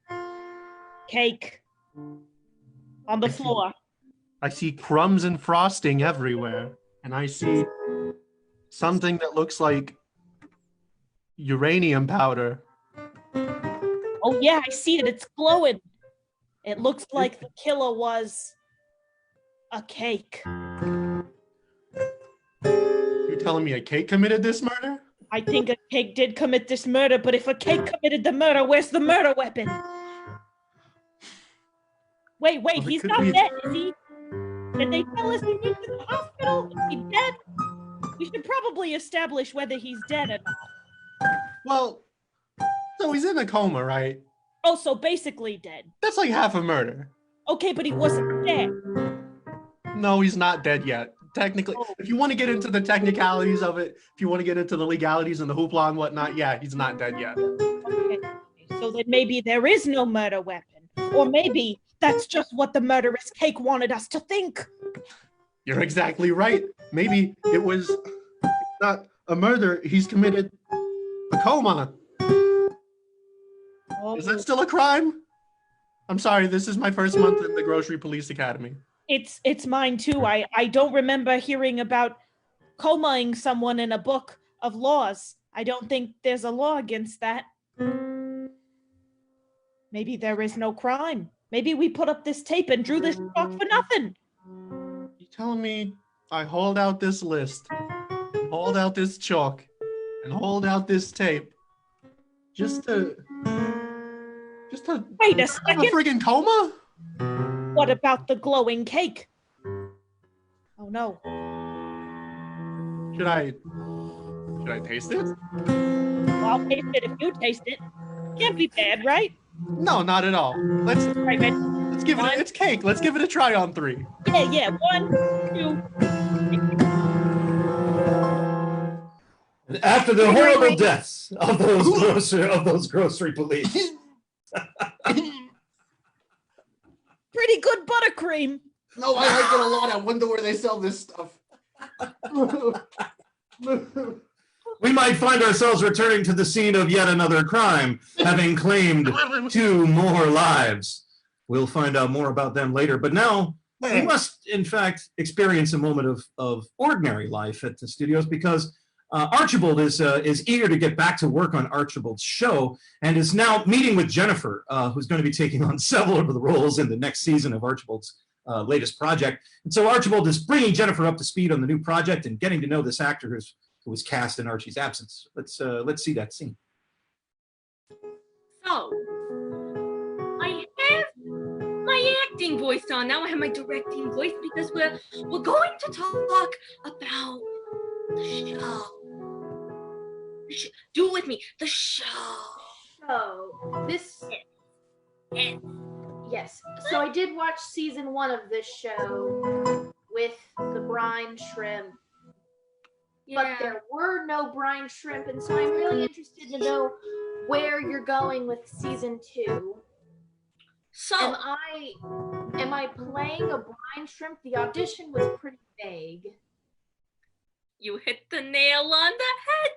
Speaker 5: cake on the floor.
Speaker 8: I see crumbs and frosting everywhere. And I see something that looks like uranium powder.
Speaker 5: Oh, yeah, I see it. It's glowing. It looks like the killer was a cake.
Speaker 8: You're telling me a cake committed this murder?
Speaker 5: I think a cake did commit this murder, but if a cake committed the murder, where's the murder weapon? Wait,
Speaker 8: Well, it
Speaker 5: he's
Speaker 8: could
Speaker 5: not
Speaker 8: be-
Speaker 5: dead, is he? Did they tell us he went to the hospital? Is he dead? We should probably establish whether he's dead or not.
Speaker 8: Well, so he's in a coma, right?
Speaker 5: Oh, so basically dead.
Speaker 8: That's like half a murder.
Speaker 5: Okay, but he wasn't dead.
Speaker 8: No, he's not dead yet. Technically, if you want to get into the technicalities of it, if you want to get into the legalities and the hoopla and whatnot, yeah, he's not dead yet.
Speaker 5: Okay, so then maybe there is no murder weapon. Or maybe that's just what the murderous cake wanted us to think.
Speaker 8: You're exactly right. Maybe it was not a murder. He's committed a coma. Is that still a crime? I'm sorry, this is my first month in the Grocery Police Academy.
Speaker 5: It's mine too. I don't remember hearing about comaing someone in a book of laws. I don't think there's a law against that. Maybe there is no crime. Maybe we put up this tape and drew this chalk for nothing.
Speaker 8: You telling me I hold out this list, hold out this chalk, and hold out this tape just to
Speaker 5: Wait a
Speaker 8: have a
Speaker 5: second.
Speaker 8: friggin' coma?
Speaker 5: What about the glowing cake? Oh no.
Speaker 8: Should I taste it?
Speaker 5: Well, I'll taste it if you taste it. Can't be bad, right?
Speaker 8: No, not at all. Let's
Speaker 5: Right, ready?
Speaker 8: give it. It's cake. Let's give it a try on 3.
Speaker 5: Yeah. 1, 2.
Speaker 1: And after the horrible deaths of those grocery police.
Speaker 5: Pretty good buttercream.
Speaker 8: No, I like it a lot. I wonder where they sell this stuff.
Speaker 1: We might find ourselves returning to the scene of yet another crime, having claimed 2 more lives. We'll find out more about them later. But now we must, in fact, experience a moment of ordinary life at the studios, because Archibald is eager to get back to work on Archibald's show and is now meeting with Jennifer, who's going to be taking on several of the roles in the next season of Archibald's latest project. And so Archibald is bringing Jennifer up to speed on the new project and getting to know this actor who was cast in Archie's absence. Let's see that scene.
Speaker 10: So, I have my acting voice on. Now I have my directing voice because we're going to talk about the show. Do it with me. The show.
Speaker 4: So this. Yes. So I did watch season 1 of this show with the brine shrimp. But there were no brine shrimp, and so I'm really interested to know where you're going with season 2.
Speaker 10: So
Speaker 4: am I playing a brine shrimp? The audition was pretty vague.
Speaker 10: You hit the nail on the head.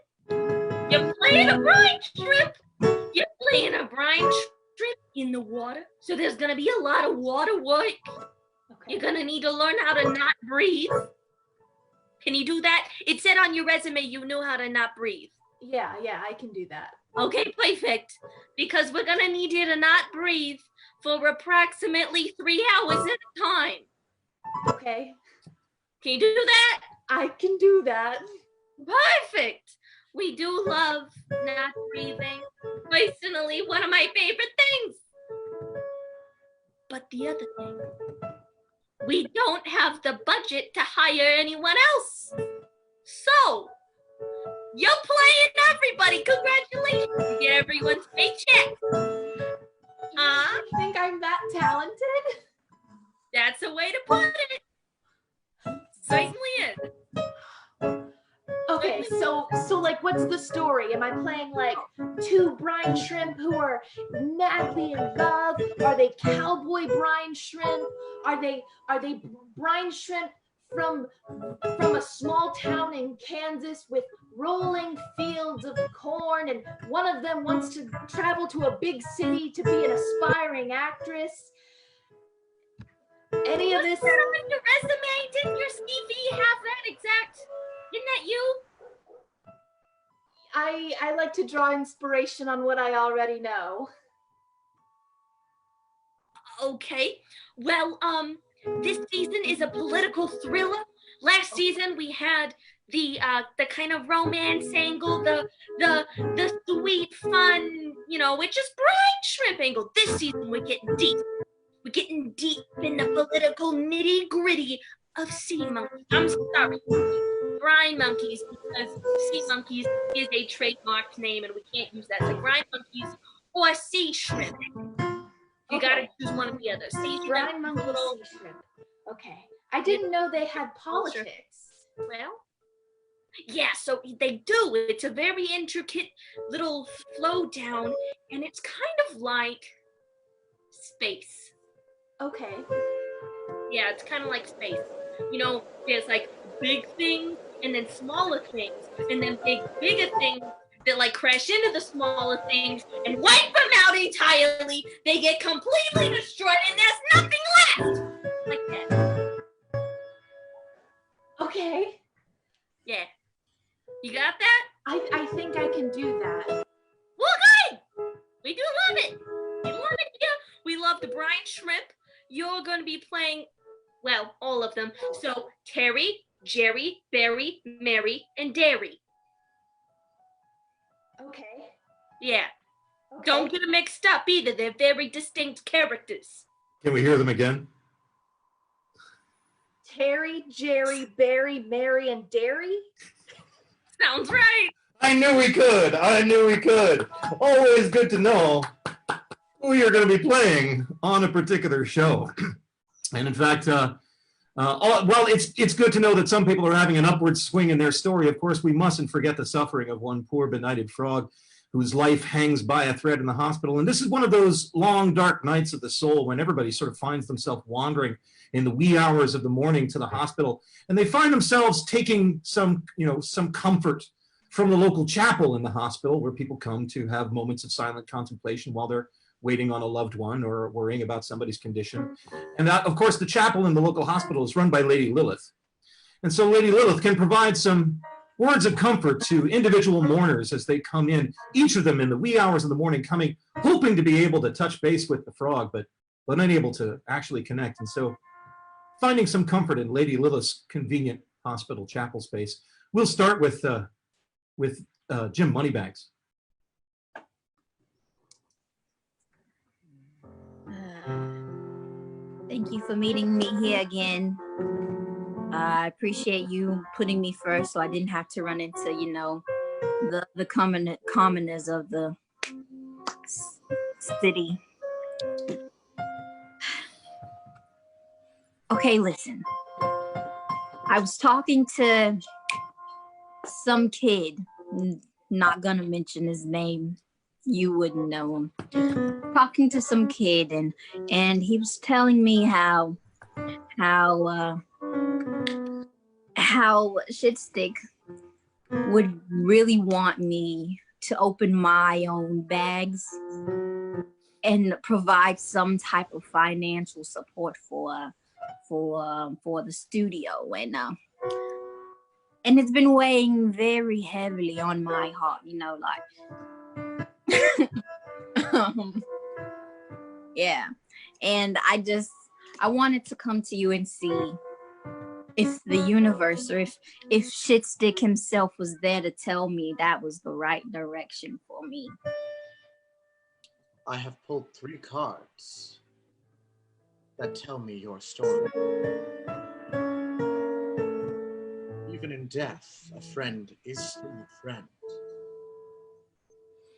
Speaker 10: You're playing a brine shrimp. You're playing a brine shrimp in the water. So there's gonna be a lot of water work. Okay. You're gonna need to learn how to not breathe. Can you do that? It said on your resume you knew how to not breathe.
Speaker 4: Yeah, I can do that.
Speaker 10: Okay, perfect. Because we're gonna need you to not breathe for approximately 3 hours at a time.
Speaker 4: Okay.
Speaker 10: Can you do that?
Speaker 4: I can do that.
Speaker 10: Perfect. We do love not breathing. Personally, one of my favorite things. But the other thing, we don't have the budget to hire anyone else. So, you're playing everybody. Congratulations. You get everyone's paycheck.
Speaker 4: You think I'm that talented?
Speaker 10: That's a way to put it. Certainly is.
Speaker 4: Okay, so like, what's the story? Am I playing like 2 brine shrimp who are madly in love? Are they cowboy brine shrimp? Are they brine shrimp from a small town in Kansas with rolling fields of corn, and one of them wants to travel to a big city to be an aspiring actress? Any of this?
Speaker 10: Was that on your resume? Didn't your CV have that exact? Isn't that you?
Speaker 4: I like to draw inspiration on what I already know.
Speaker 10: Okay. Well, this season is a political thriller. Last season we had the kind of romance angle, the sweet fun, it's just brine shrimp angle. This season we're getting deep. We're getting deep in the political nitty-gritty of sea monkeys. I'm sorry, brine monkeys, because sea monkeys is a trademarked name and we can't use that. So brine monkeys or sea shrimp. You gotta choose one or the other. Sea shrimp,
Speaker 4: brine monkey, sea shrimp. Okay. I didn't know they had politics.
Speaker 10: Well, yeah, so they do. It's a very intricate little flow down, and it's kind of like space.
Speaker 4: Okay.
Speaker 10: Yeah, it's kind of like space. There's like big things and then smaller things, and then bigger things that like crash into the smaller things and wipe them out entirely. They get completely destroyed and there's nothing left. Like that.
Speaker 4: Okay.
Speaker 10: Yeah. You got that?
Speaker 4: I think I can do that.
Speaker 10: Well, good. We do love it. We love it here. We love the brine shrimp. You're going to be playing, well, all of them. So Terry, Jerry, Barry, Mary, and Derry.
Speaker 4: Okay.
Speaker 10: Yeah. Okay. Don't get them mixed up either. They're very distinct characters.
Speaker 1: Can we hear them again?
Speaker 4: Harry, Jerry, Barry, Mary, and Derry?
Speaker 10: Sounds right.
Speaker 1: I knew we could. I knew we could. Always good to know who you're going to be playing on a particular show. And in fact, well, it's good to know that some people are having an upward swing in their story. Of course, we mustn't forget the suffering of one poor benighted frog whose life hangs by a thread in the hospital. And this is one of those long, dark nights of the soul when everybody sort of finds themselves wandering in the wee hours of the morning to the hospital. And they find themselves taking some comfort from the local chapel in the hospital, where people come to have moments of silent contemplation while they're waiting on a loved one or worrying about somebody's condition. And that, of course, the chapel in the local hospital is run by Lady Lilith. And so Lady Lilith can provide some words of comfort to individual mourners as they come in, each of them in the wee hours of the morning, coming, hoping to be able to touch base with the frog, but unable to actually connect. And so finding some comfort in Lady Lilith's convenient hospital chapel space. We'll start with Jim Moneybags.
Speaker 7: Thank you for meeting me here again. I appreciate you putting me first, so I didn't have to run into, the commoners of the city. Okay, listen. I was talking to some kid, not gonna mention his name, you wouldn't know him. Talking to some kid, and he was telling me how Shitstick would really want me to open my own bags and provide some type of financial support for the studio, and it's been weighing very heavily on my heart, yeah. And I wanted to come to you and see if the universe, or if Shitstick himself was there to tell me that was the right direction for me.
Speaker 2: I have pulled 3 cards that tell me your story. Even in death, a friend is still a friend.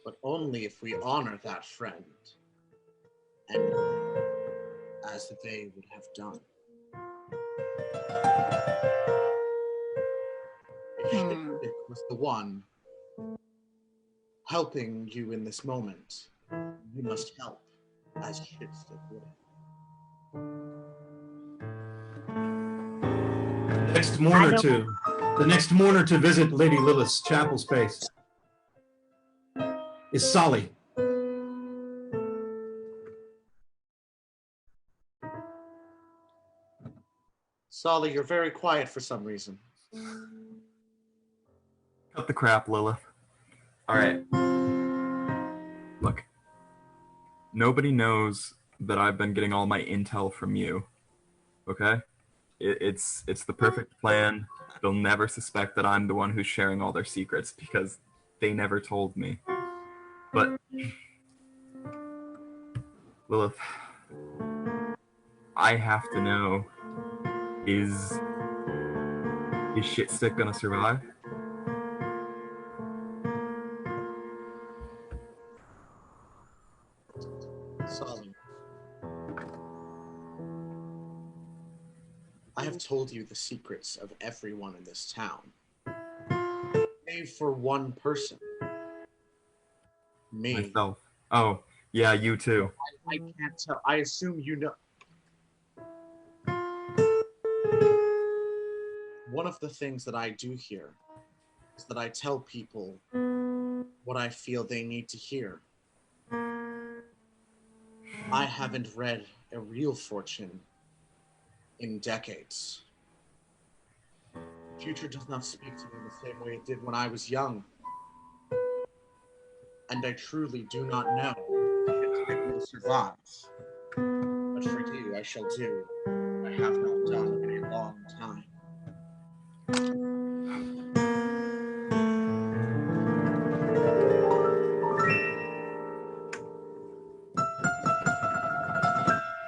Speaker 2: But only if we honor that friend, and as they would have done. If Shitstick was the one helping you in this moment, you must help as Shitstick would have.
Speaker 1: The next mourner to visit Lady Lilith's chapel space is Solly.
Speaker 2: Solly, you're very quiet for some reason.
Speaker 9: Cut the crap, Lilith. All right. Look, nobody knows that I've been getting all my intel from you. Okay? It's the perfect plan. They'll never suspect that I'm the one who's sharing all their secrets because they never told me. But Lilith, I have to know, is Shitstick gonna survive?
Speaker 2: Solly, I have told you the secrets of everyone in this town, save for one person. Me.
Speaker 9: Myself. Oh, yeah, you too.
Speaker 2: I can't tell. I assume you know. One of the things that I do here is that I tell people what I feel they need to hear. I haven't read A Real Fortune in decades. The future does not speak to me the same way it did when I was young. And I truly do not know if it will survive. But for you, I shall do what I have not done in a long time.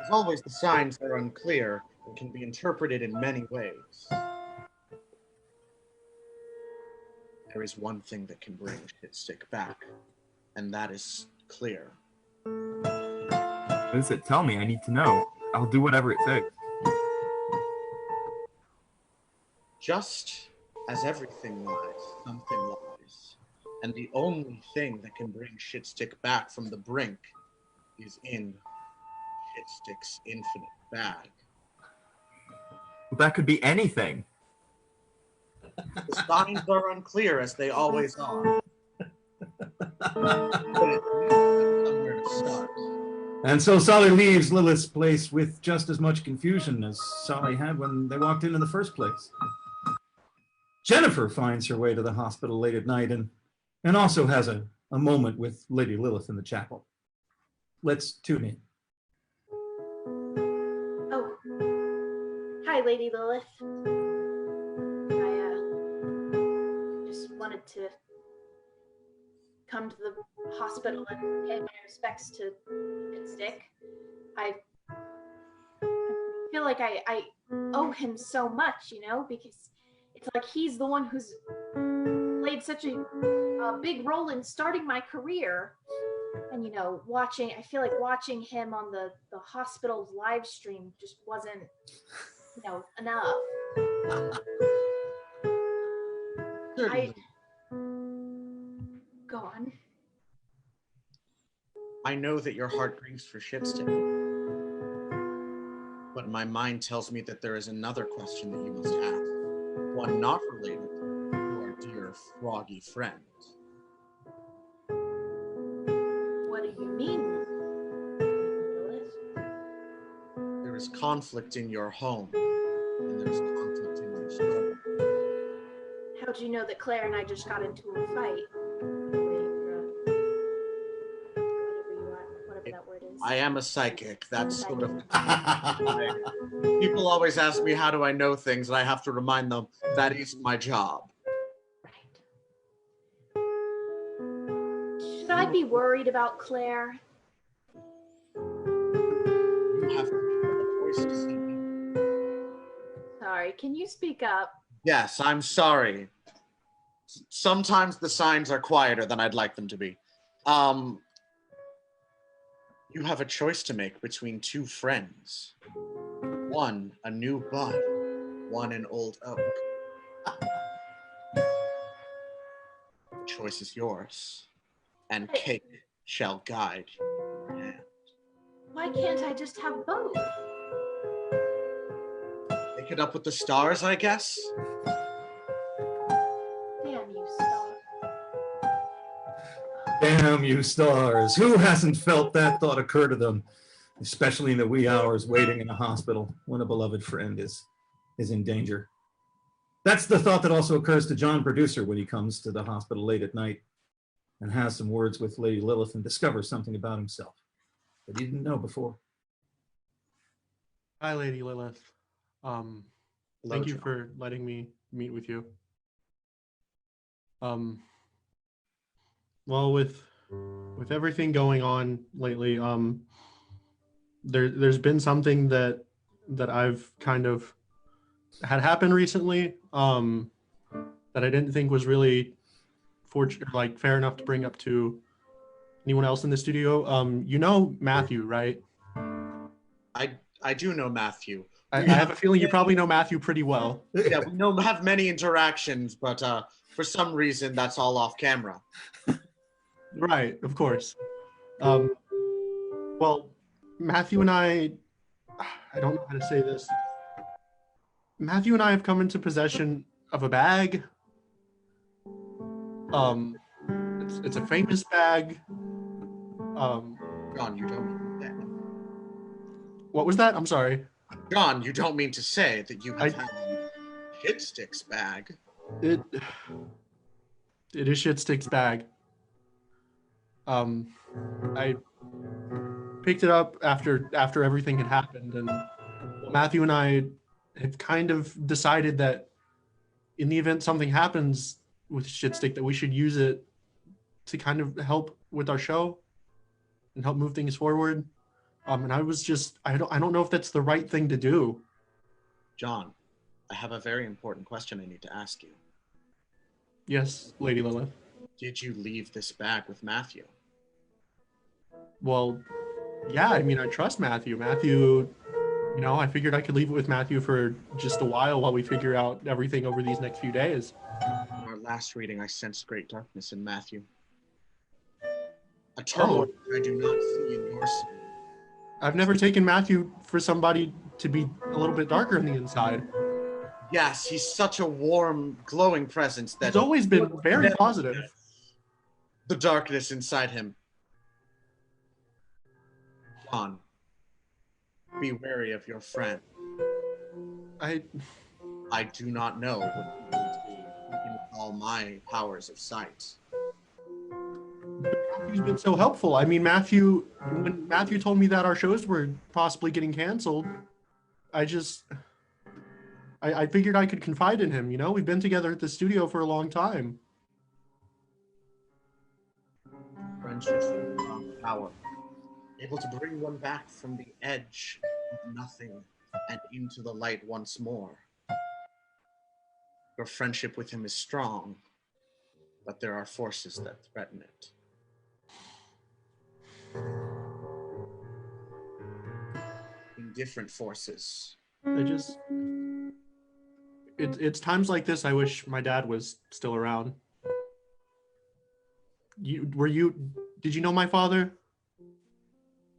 Speaker 2: As always, the signs are unclear, can be interpreted in many ways. There is one thing that can bring Shitstick back, and that is clear.
Speaker 9: What is it? Tell me. I need to know. I'll do whatever it takes.
Speaker 2: Just as everything lies, something lies. And the only thing that can bring Shitstick back from the brink is in Shitstick's infinite bag.
Speaker 9: Well, that could be anything.
Speaker 2: The signs are unclear, as they always are. But it leads somewhere to start.
Speaker 1: And so Solly leaves Lilith's place with just as much confusion as Solly had when they walked in the first place. Jennifer finds her way to the hospital late at night and also has a moment with Lady Lilith in the chapel. Let's tune in.
Speaker 4: Oh, hi, Lady Lilith. I just wanted to come to the hospital and pay my respects to Shitstick. I feel like I owe him so much, you know, because it's like he's the one who's played such a big role in starting my career. And, you know, I feel like watching him on the hospital's live stream just wasn't, you know, enough. Go on.
Speaker 2: I know that your heart grieves for Shitstick, but my mind tells me that there is another question that you must ask, one not related to our dear froggy friend.
Speaker 4: What do you mean, Lilith?
Speaker 2: There is conflict in your home, and there's conflict in your story.
Speaker 4: How'd you know that Claire and I just got into a fight? Whatever that word is.
Speaker 2: I am a psychic. That's sort of... People always ask me, how do I know things? And I have to remind them, that is my job.
Speaker 4: Should I be worried about Claire?
Speaker 2: You have a voice to see me.
Speaker 4: Sorry, can you speak up?
Speaker 2: Yes, I'm sorry. Sometimes the signs are quieter than I'd like them to be. You have a choice to make between two friends. One, a new bud. One, an old oak. The choice is yours, and cake shall guide your hand.
Speaker 4: Why can't I just have both?
Speaker 2: Make it up with the stars, I guess?
Speaker 4: Damn you, Star.
Speaker 1: Damn you stars. Who hasn't felt that thought occur to them, especially in the wee hours waiting in a hospital when a beloved friend is in danger? That's the thought that also occurs to John, producer, when he comes to the hospital late at night and has some words with Lady Lilith and discovers something about himself that he didn't know before.
Speaker 8: Hi, Lady Lilith. Thank you for letting me meet with you. Well, with everything going on lately, there's been something that I've kind of had happen recently, that I didn't think was really fair enough to bring up to anyone else in the studio. You know Matthew, right?
Speaker 2: I do know Matthew.
Speaker 8: I have a feeling you probably know Matthew pretty well.
Speaker 2: Yeah, we have many interactions, but for some reason that's all off camera.
Speaker 8: Right, of course. Well, Matthew and I don't know how to say this. Matthew and I have come into possession of a bag. It's a famous bag.
Speaker 2: John, you don't mean that.
Speaker 8: What was that? I'm sorry.
Speaker 2: John, you don't mean to say that you have had Shitstick's bag.
Speaker 8: It is Shitstick's bag. I picked it up after everything had happened, and Matthew and I have kind of decided that in the event something happens with Shitstick, that we should use it to kind of help with our show and help move things forward. And I was just, I don't know if that's the right thing to do.
Speaker 2: John, I have a very important question I need to ask you.
Speaker 8: Yes, Lady Lilith.
Speaker 2: Did you leave this bag with Matthew?
Speaker 8: Well, yeah, I mean, I trust Matthew. Matthew, I figured I could leave it with Matthew for just a while we figure out everything over these next few days.
Speaker 2: In our last reading, I sensed great darkness in Matthew. A turmoil I do not see in your soul.
Speaker 8: I've never taken Matthew for somebody to be a little bit darker on the inside.
Speaker 2: Yes, he's such a warm, glowing presence that
Speaker 8: He's always been very positive.
Speaker 2: The darkness inside him. John, be wary of your friend. I do not know what he will do even with all my powers of sight.
Speaker 8: Matthew's been so helpful. I mean, when Matthew told me that our shows were possibly getting canceled, I figured I could confide in him. We've been together at the studio for a long time.
Speaker 2: Friendship is power, able to bring one back from the edge of nothing and into the light once more. Your friendship with him is strong, but there are forces that threaten it. Different forces.
Speaker 8: It's times like this I wish my dad was still around. Did you know my father?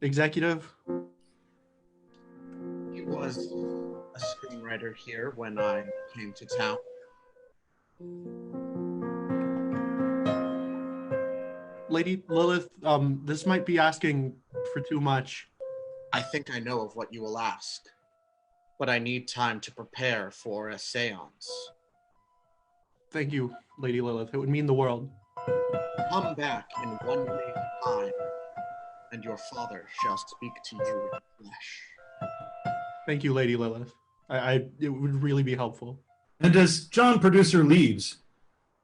Speaker 8: Executive?
Speaker 2: He was a screenwriter here when I came to town.
Speaker 8: Lady Lilith, this might be asking for too much.
Speaker 2: I think I know of what you will ask, but I need time to prepare for a seance.
Speaker 8: Thank you, Lady Lilith. It would mean the world.
Speaker 2: Come back in 1 day's time, and your father shall speak to you in flesh.
Speaker 8: Thank you, Lady Lilith. It would really be helpful.
Speaker 1: And as John, producer, leaves,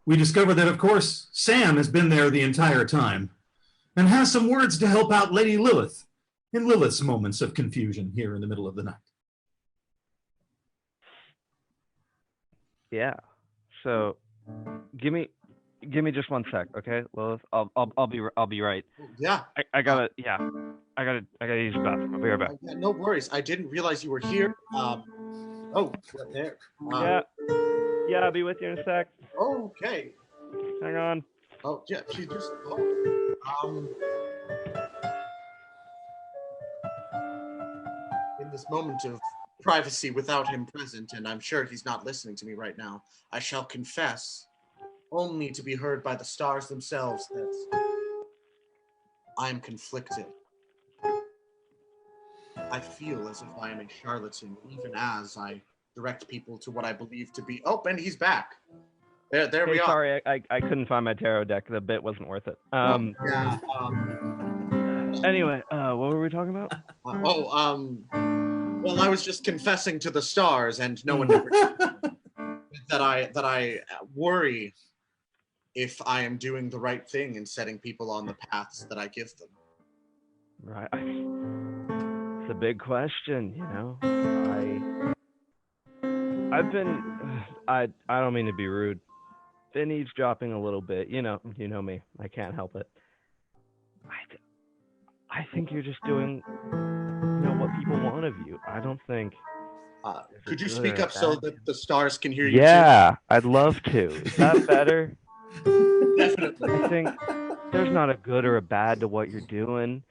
Speaker 1: we discover that, of course, Sam has been there the entire time and has some words to help out Lady Lilith in Lilith's moments of confusion here in the middle of the night.
Speaker 3: Yeah. So, give me just 1 sec, okay, Lilith? I'll be right.
Speaker 2: Yeah.
Speaker 3: I gotta use the bathroom. I'll be right back.
Speaker 2: Yeah, no worries. I didn't realize you were here. Oh, right there.
Speaker 3: Yeah, I'll be with you in a sec.
Speaker 2: Okay.
Speaker 3: Hang on.
Speaker 2: Oh, yeah, she just. In this moment of privacy without him present, and I'm sure he's not listening to me right now, I shall confess, only to be heard by the stars themselves, that I'm conflicted. I feel as if I am a charlatan, even as I direct people to what I believe to be. Oh, and he's back. There we are.
Speaker 3: Sorry, I couldn't find my tarot deck. The bit wasn't worth it. Anyway, what were we talking about?
Speaker 2: Well, I was just confessing to the stars, and no one ever that I worry if I am doing the right thing and setting people on the paths that I give them.
Speaker 3: Right. It's a big question, I've been. I don't mean to be rude. Been eavesdropping a little bit. You know me. I can't help it. I think you're just doing, what people want of you. I don't think.
Speaker 2: Could you speak up so that the stars can hear you?
Speaker 3: Yeah, I'd love to. Is that better?
Speaker 2: Definitely.
Speaker 3: I think there's not a good or a bad to what you're doing.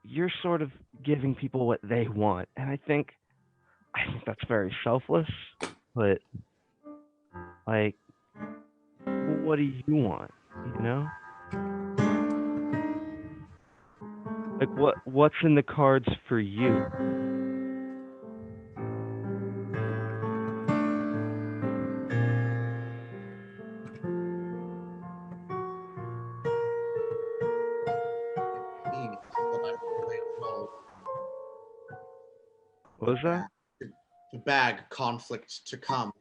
Speaker 3: You're sort of giving people what they want, and I think that's very selfless. But what do you want? What's in the cards for you? What was that?
Speaker 2: The bag conflict to come.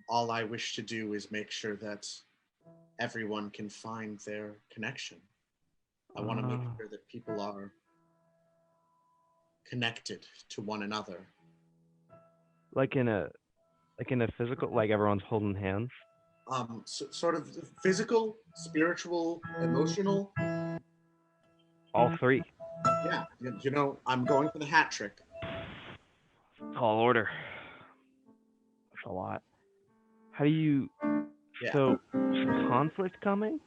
Speaker 2: All I wish to do is make sure that everyone can find their connection. I want to make sure that people are connected to one another.
Speaker 3: Like in a physical, like everyone's holding hands.
Speaker 2: Sort of physical, spiritual, emotional.
Speaker 3: All three.
Speaker 2: Yeah, you know, I'm going for the hat trick.
Speaker 3: Tall order. That's a lot. How do you?
Speaker 2: Yeah.
Speaker 3: So, some conflict coming?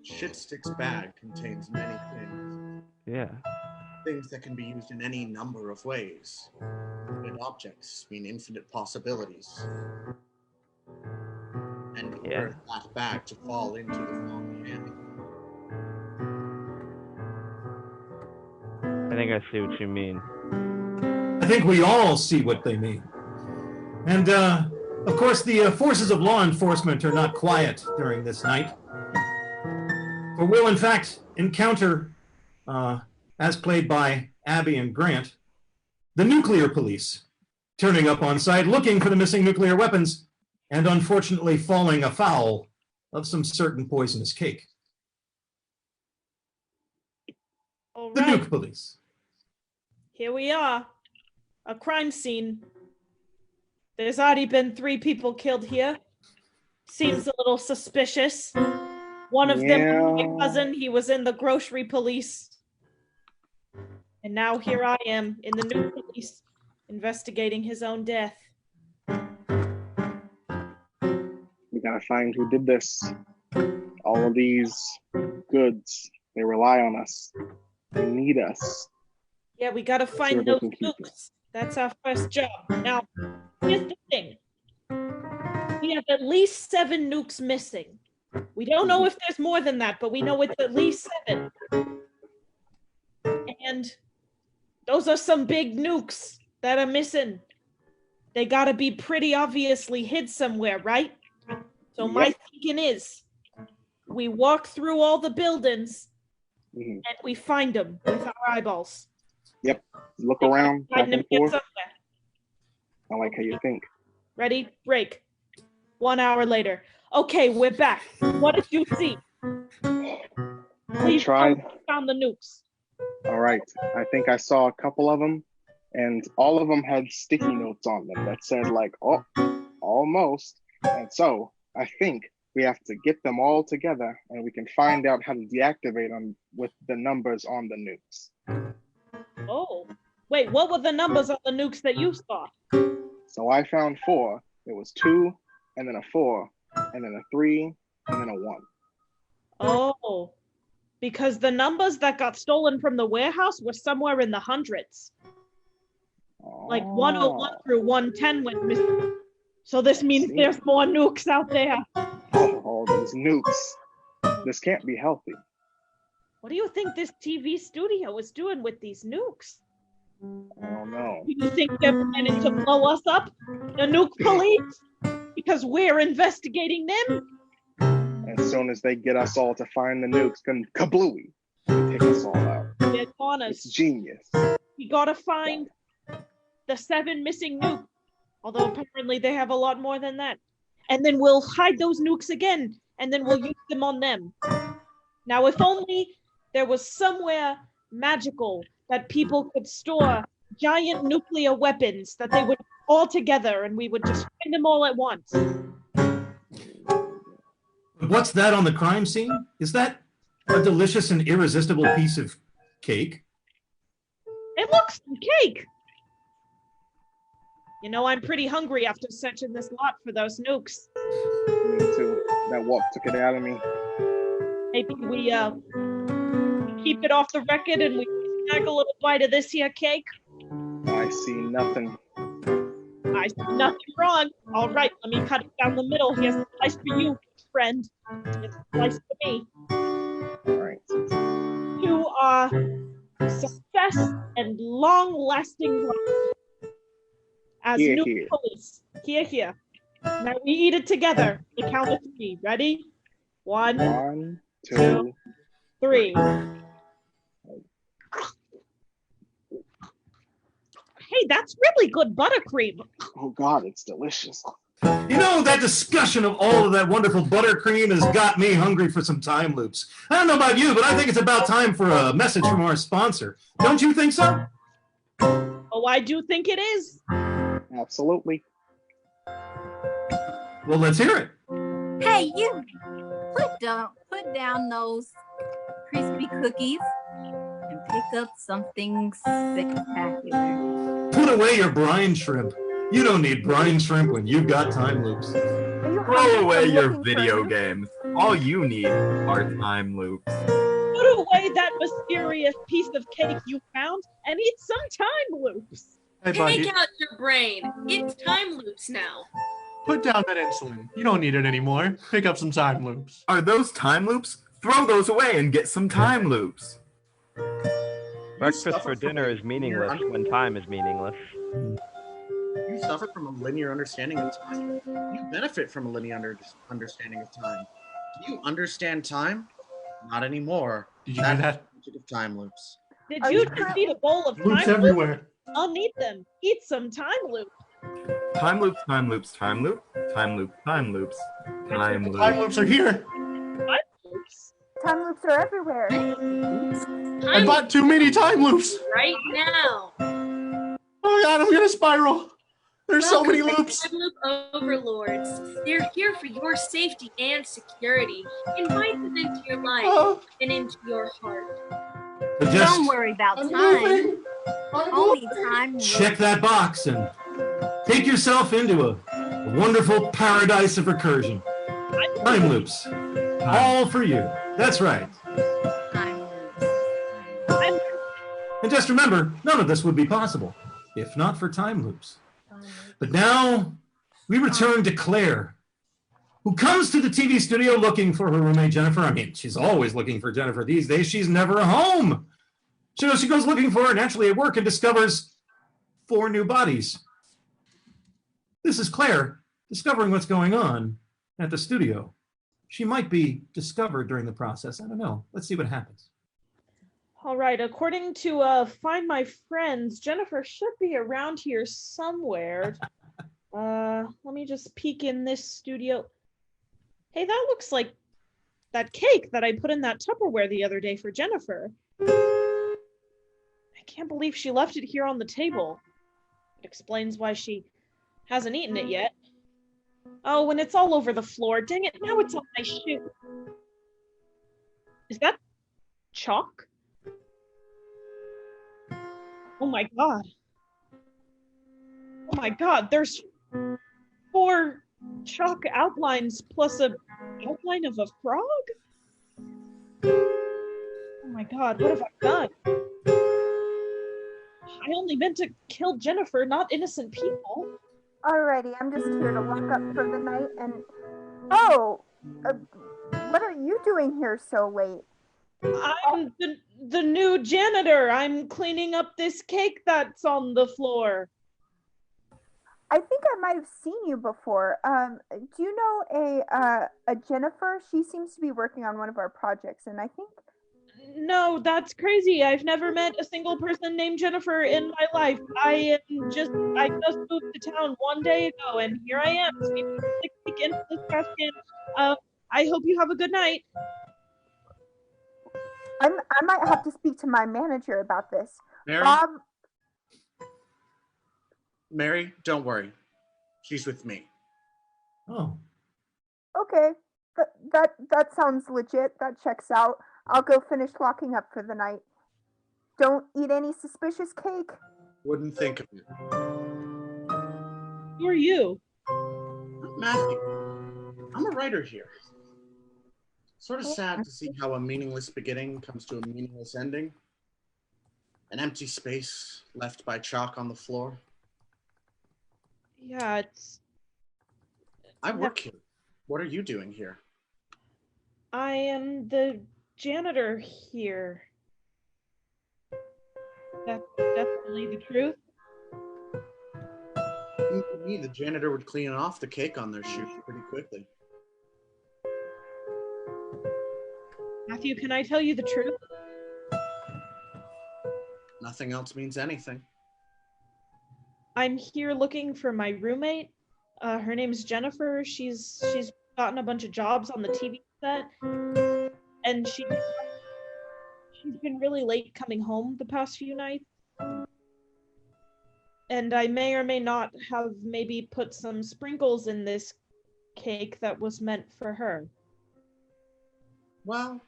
Speaker 2: Shitstick's bag contains many things.
Speaker 3: Yeah.
Speaker 2: Things that can be used in any number of ways. And objects mean infinite possibilities. And for that bag to fall into the wrong hand.
Speaker 3: I think I see what you mean.
Speaker 1: I think we all see what they mean. And, of course, the forces of law enforcement are not quiet during this night. For we'll, in fact, encounter, as played by Abby and Grant, the nuclear police, turning up on site, looking for the missing nuclear weapons, and unfortunately falling afoul of some certain poisonous cake.
Speaker 5: All
Speaker 1: The
Speaker 5: right,
Speaker 1: nuke police.
Speaker 5: here we are. A crime scene. There's already been 3 people killed here. Seems a little suspicious. One of them was my cousin. He was in the grocery police. And now here I am in the nuke police investigating his own death.
Speaker 11: We gotta find who did this. All of these goods, they rely on us. They need us.
Speaker 5: Yeah, we gotta find those nukes. That's our first job. Now, here's the thing. We have at least 7 nukes missing. We don't know if there's more than that, but we know it's at least 7. And those are some big nukes that are missing. They gotta be pretty obviously hid somewhere, right? So my thinking is, we walk through all the buildings and we find them with our eyeballs.
Speaker 11: Yep. Look around, back
Speaker 5: Find them
Speaker 11: and
Speaker 5: here
Speaker 11: forth.
Speaker 5: somewhere.
Speaker 11: I like how you think.
Speaker 5: Ready? Break. 1 hour later. Okay, we're back. What did you see? Please
Speaker 11: tried.
Speaker 5: tell me you found the nukes.
Speaker 11: All right. I think I saw a couple of them, and all of them had sticky notes on them that said like, oh, almost. And so I think we have to get them all together and we can find out how to deactivate them with the numbers on the nukes.
Speaker 5: Oh, wait, what were the numbers on the nukes that you saw?
Speaker 11: So I found 4. It was 2, and then a 4, and then a 3, and then a 1.
Speaker 5: Oh, because the numbers that got stolen from the warehouse were somewhere in the hundreds. Like 101 through 110 went missing. So this means there's more nukes out there.
Speaker 11: All these nukes. This can't be healthy.
Speaker 5: What do you think this TV studio is doing with these nukes?
Speaker 11: I don't know.
Speaker 5: Do you think they're planning to blow us up? The nuke police? Because we're investigating them?
Speaker 11: As soon as they get us all to find the nukes, kablooey, they take us all out.
Speaker 5: They're on us.
Speaker 11: It's genius.
Speaker 5: We gotta find the 7 missing nukes. Although apparently they have a lot more than that. And then we'll hide those nukes again, and then we'll use them on them. Now, if only there was somewhere magical that people could store giant nuclear weapons that they would all together and we would just find them all at once.
Speaker 1: What's that on the crime scene? Is that a delicious and irresistible piece of cake?
Speaker 5: It looks like cake. You know, I'm pretty hungry after searching this lot for those nukes.
Speaker 11: Me too. That walk took it out of me.
Speaker 5: Maybe we keep it off the record and we snag a little bite of this here cake.
Speaker 11: I see nothing.
Speaker 5: I see nothing wrong. All right, let me cut it down the middle. Here's a slice for you, friend. Here's a slice for me.
Speaker 11: All right.
Speaker 5: To success and long-lasting life. As new police. Here. Now we eat it together. The count of 3. Ready? 1, 2, 3. Hey, that's really good buttercream.
Speaker 11: Oh God, it's delicious.
Speaker 1: You know, that discussion of all of that wonderful buttercream has got me hungry for some time loops. I don't know about you, but I think it's about time for a message from our sponsor. Don't you think so?
Speaker 5: Oh, I do think it is.
Speaker 11: Absolutely.
Speaker 1: Well, let's hear it.
Speaker 7: Hey, you put down those crispy cookies and pick up something spectacular.
Speaker 1: Put away your brine shrimp. You don't need brine shrimp when you've got time loops.
Speaker 9: Throw away your video games. All you need are time loops.
Speaker 5: Put away that mysterious piece of cake you found and eat some time loops.
Speaker 8: Hey, buddy,
Speaker 10: Take out your brain. It's time loops now.
Speaker 8: put down that insulin. You don't need it anymore. Pick up some time loops.
Speaker 9: Are those time loops? Throw those away and get some time loops.
Speaker 3: Breakfast for dinner is meaningless when time is meaningless.
Speaker 2: You suffer from a linear understanding of time. You benefit from a linear understanding of time. Do you understand time? Not anymore.
Speaker 8: Did you hear that?
Speaker 2: Of time loops.
Speaker 5: Did you just eat a bowl of
Speaker 8: Loops
Speaker 5: time
Speaker 8: everywhere.
Speaker 5: loops? I'll need them. Eat some time loops.
Speaker 9: Time loops, time loops, time loop, time loop, time loops, time loop.
Speaker 8: Time loops are here.
Speaker 5: Time loops.
Speaker 6: Time loops are everywhere.
Speaker 8: I
Speaker 10: Time
Speaker 8: bought too many time loops.
Speaker 10: right now.
Speaker 8: Oh god, I'm gonna spiral. There's so many
Speaker 10: Welcome to
Speaker 8: loops.
Speaker 10: Time Loop Overlords. They're here for your safety and security. Invite them into your life
Speaker 8: Oh,
Speaker 10: and into your heart.
Speaker 1: But just
Speaker 7: Don't worry about
Speaker 8: I'm
Speaker 7: time.
Speaker 8: moving.
Speaker 7: Only time.
Speaker 1: check that box and take yourself into a wonderful paradise of recursion. Time loops. All for you. That's right.
Speaker 7: Time loops.
Speaker 5: I'm
Speaker 1: And just remember, none of this would be possible if not for time loops. But now we return to Claire, who comes to the TV studio looking for her roommate Jennifer. I mean, she's always looking for Jennifer these days. She's never home. So she goes looking for her naturally at work and discovers 4 new bodies. This is Claire discovering what's going on at the studio. She might be discovered during the process. I don't know. Let's see what happens.
Speaker 5: all right. According to Find My Friends, Jennifer should be around here somewhere. Let me just peek in this studio. Hey, that looks like that cake that I put in that Tupperware the other day for Jennifer. I can't believe she left it here on the table. It explains why she hasn't eaten it yet. Oh, and it's all over the floor. Dang it, now it's on my shoe. Is that chalk? Oh my god. Oh my god, there's 4 chalk outlines plus a outline of a frog? Oh my god, what have I done? I only meant to kill Jennifer, not innocent people.
Speaker 6: Alrighty, I'm just here to lock up for the night and... Oh! What are you doing here so late?
Speaker 5: I'm the new janitor. I'm cleaning up this cake that's on the floor.
Speaker 6: I think I might have seen you before. Do you know a Jennifer? She seems to be working on one of our projects, and I think...
Speaker 5: No, that's crazy. I've never met a single person named Jennifer in my life. I just moved to town one day ago, and here I am, sweeping the cake into this trash can. I hope you have a good night.
Speaker 6: I might have to speak to my manager about this.
Speaker 2: Mary?
Speaker 6: Bob,
Speaker 2: Mary, don't worry. She's with me.
Speaker 1: Oh,
Speaker 6: okay. That sounds legit. That checks out. I'll go finish locking up for the night. Don't eat any suspicious cake.
Speaker 2: Wouldn't think of it.
Speaker 5: Who are you?
Speaker 2: I'm Matthew. I'm a writer here. Sort of sad to see how a meaningless beginning comes to a meaningless ending. An empty space left by chalk on the floor.
Speaker 5: Yeah, it's...
Speaker 2: I work here. What are you doing here?
Speaker 5: I am the janitor here. That's definitely the truth.
Speaker 2: Seems to me the janitor would clean off the cake on their shoe pretty quickly.
Speaker 5: Matthew, can I tell you the truth?
Speaker 2: Nothing else means anything.
Speaker 5: I'm here looking for my roommate. Her name's Jennifer. She's gotten a bunch of jobs on the TV set, and she's been really late coming home the past few nights. And I may or may not have maybe put some sprinkles in this cake that was meant for her.
Speaker 2: Well,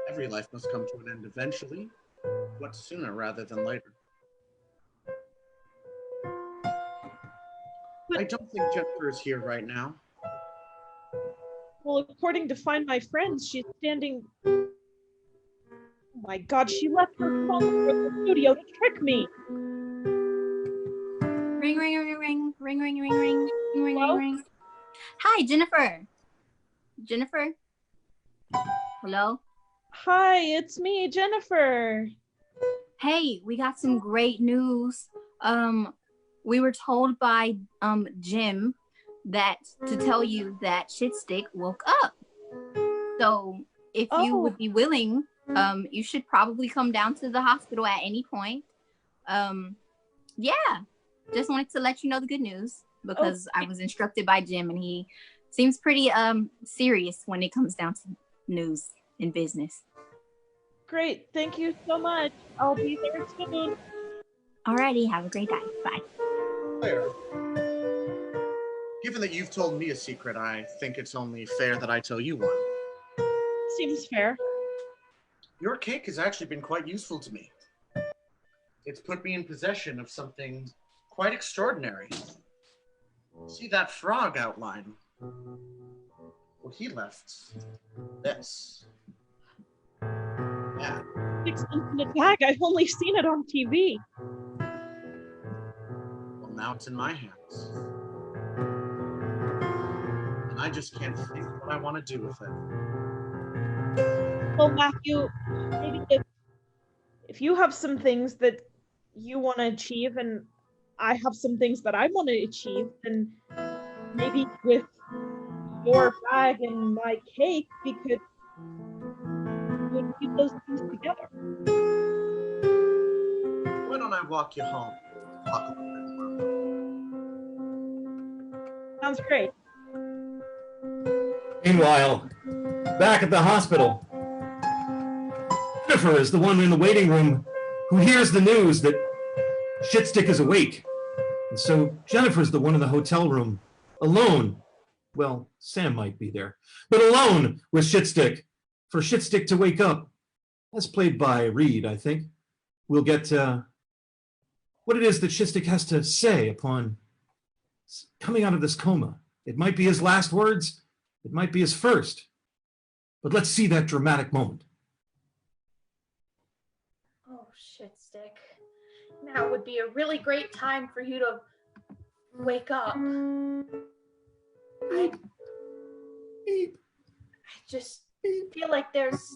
Speaker 2: every life must come to an end eventually. What sooner rather than later? I don't think Jennifer is here right now.
Speaker 5: Well, according to Find My Friends, she's standing... Oh my god, she left her phone in the studio to trick me!
Speaker 7: Ring, ring, ring, ring, ring, ring, ring, ring, ring, ring,
Speaker 5: Hello?
Speaker 7: ring, ring. Hi, Jennifer. Jennifer? Hello?
Speaker 5: Hi, it's me, Jennifer.
Speaker 7: Hey, we got some great news. We were told by Jim that to tell you that Shitstick woke up. So if you would be willing, you should probably come down to the hospital at any point. Yeah, just wanted to let you know the good news because I was instructed by Jim and he seems pretty serious when it comes down to news and business.
Speaker 5: Great, thank you so much. I'll be there soon.
Speaker 7: Alrighty, have a great day. Bye.
Speaker 2: Claire, given that you've told me a secret, I think it's only fair that I tell you one.
Speaker 5: Seems fair.
Speaker 2: Your cake has actually been quite useful to me. It's put me in possession of something quite extraordinary. See that frog outline? Well, he left this. Yeah.
Speaker 5: It's infinite bag. I've only seen it on TV.
Speaker 2: Well, now it's in my hands. And I just can't think what I want to do with it.
Speaker 5: Well, Matthew, maybe if you have some things that you want to achieve and I have some things that I want to achieve, then maybe with your bag and my cake, we could keep those things together.
Speaker 2: Why don't I walk you home? Talk about it.
Speaker 5: Sounds great.
Speaker 1: Meanwhile, back at the hospital, Jennifer is the one in the waiting room who hears the news that Shitstick is awake. And so Jennifer's the one in the hotel room, alone. Well, Sam might be there, but alone with Shitstick. For Shitstick to wake up, as played by Reed, I think. We'll get what it is that Shitstick has to say upon coming out of this coma. It might be his last words, it might be his first, but let's see that dramatic moment.
Speaker 4: Oh, Shitstick. Now would be a really great time for you to wake up. I just feel like there's,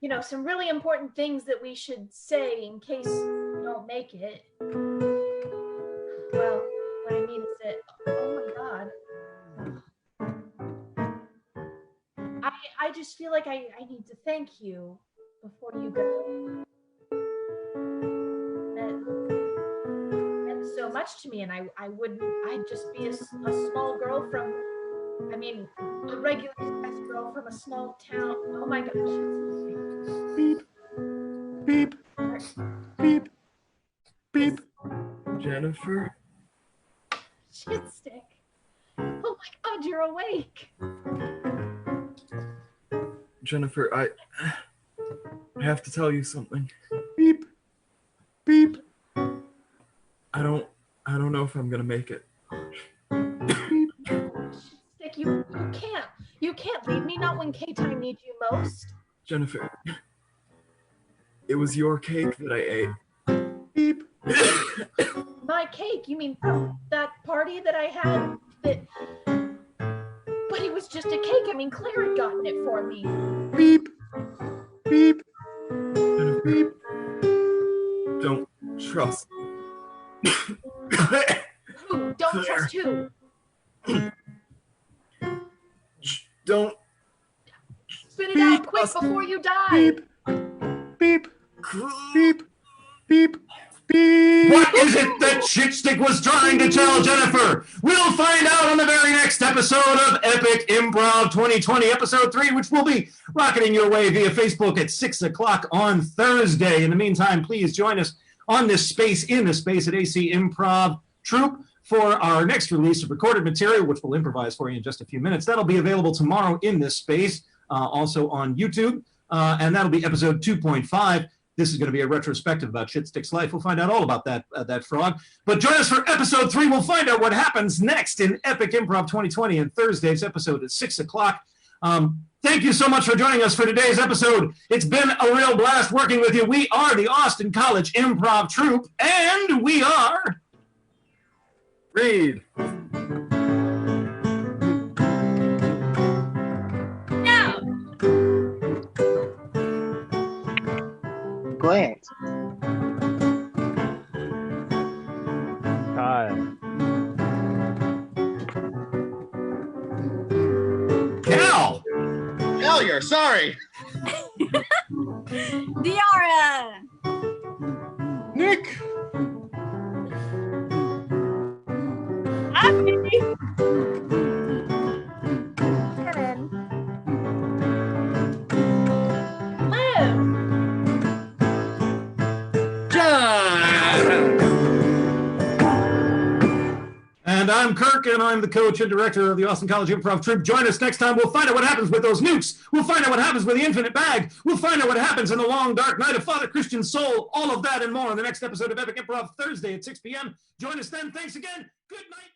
Speaker 4: you know, some really important things that we should say in case you don't make it. Well, what I mean is that, oh my God. I just feel like I need to thank you before you go. That so much to me, and I'd just be a small girl from, I mean, a regular sized girl from a small town. Oh my gosh.
Speaker 8: Beep, beep, beep, beep.
Speaker 9: Jennifer?
Speaker 4: Shitstick. Oh my God, you're awake.
Speaker 9: Jennifer, I have to tell you something.
Speaker 8: Beep, beep.
Speaker 9: I don't know if I'm gonna make it.
Speaker 4: Shitstick, you can't leave me, not when K-Time needs you most.
Speaker 9: Jennifer, it was your cake that I ate.
Speaker 8: Beep.
Speaker 4: My cake? You mean from that party that I had? But it was just a cake. I mean, Claire had gotten it for me.
Speaker 8: Beep, beep,
Speaker 9: Jennifer,
Speaker 8: beep.
Speaker 9: don't trust.
Speaker 4: Who? Don't trust who?
Speaker 9: Don't.
Speaker 4: Spit it out quick before you die.
Speaker 8: Beep, beep, beep, beep.
Speaker 1: What is it that Shitstick was trying to tell Jennifer? We'll find out on the very next episode of Epic Improv 2020, episode 3, which will be rocketing your way via Facebook at 6 o'clock on Thursday. In the meantime, please join us on this space, in this space at AC Improv Troupe for our next release of recorded material, which we'll improvise for you in just a few minutes. That'll be available tomorrow in this space, also on YouTube, and that'll be episode 2.5. This is going to be a retrospective about Shitstick's life. We'll find out all about that frog. But join us for episode 3. We'll find out what happens next in Epic Improv 2020 and Thursday's episode at 6 o'clock. Thank you so much for joining us for today's episode. It's been a real blast working with you. We are the Austin College Improv Troupe, and we are...
Speaker 9: Read.
Speaker 10: No.
Speaker 11: Grant.
Speaker 3: Kyle.
Speaker 1: Cal!
Speaker 2: Failure, sorry.
Speaker 7: Diara.
Speaker 8: Nick.
Speaker 5: Abby.
Speaker 6: Karen.
Speaker 5: Liv.
Speaker 1: And I'm Kirk, and I'm the coach and director of the Austin College Improv Troupe. Join us next time. We'll find out what happens with those nukes. We'll find out what happens with the infinite bag. We'll find out what happens in the long, dark night of Father Christian's soul. All of that and more in the next episode of Epic Improv Thursday at 6 p.m. Join us then. Thanks again. Good night.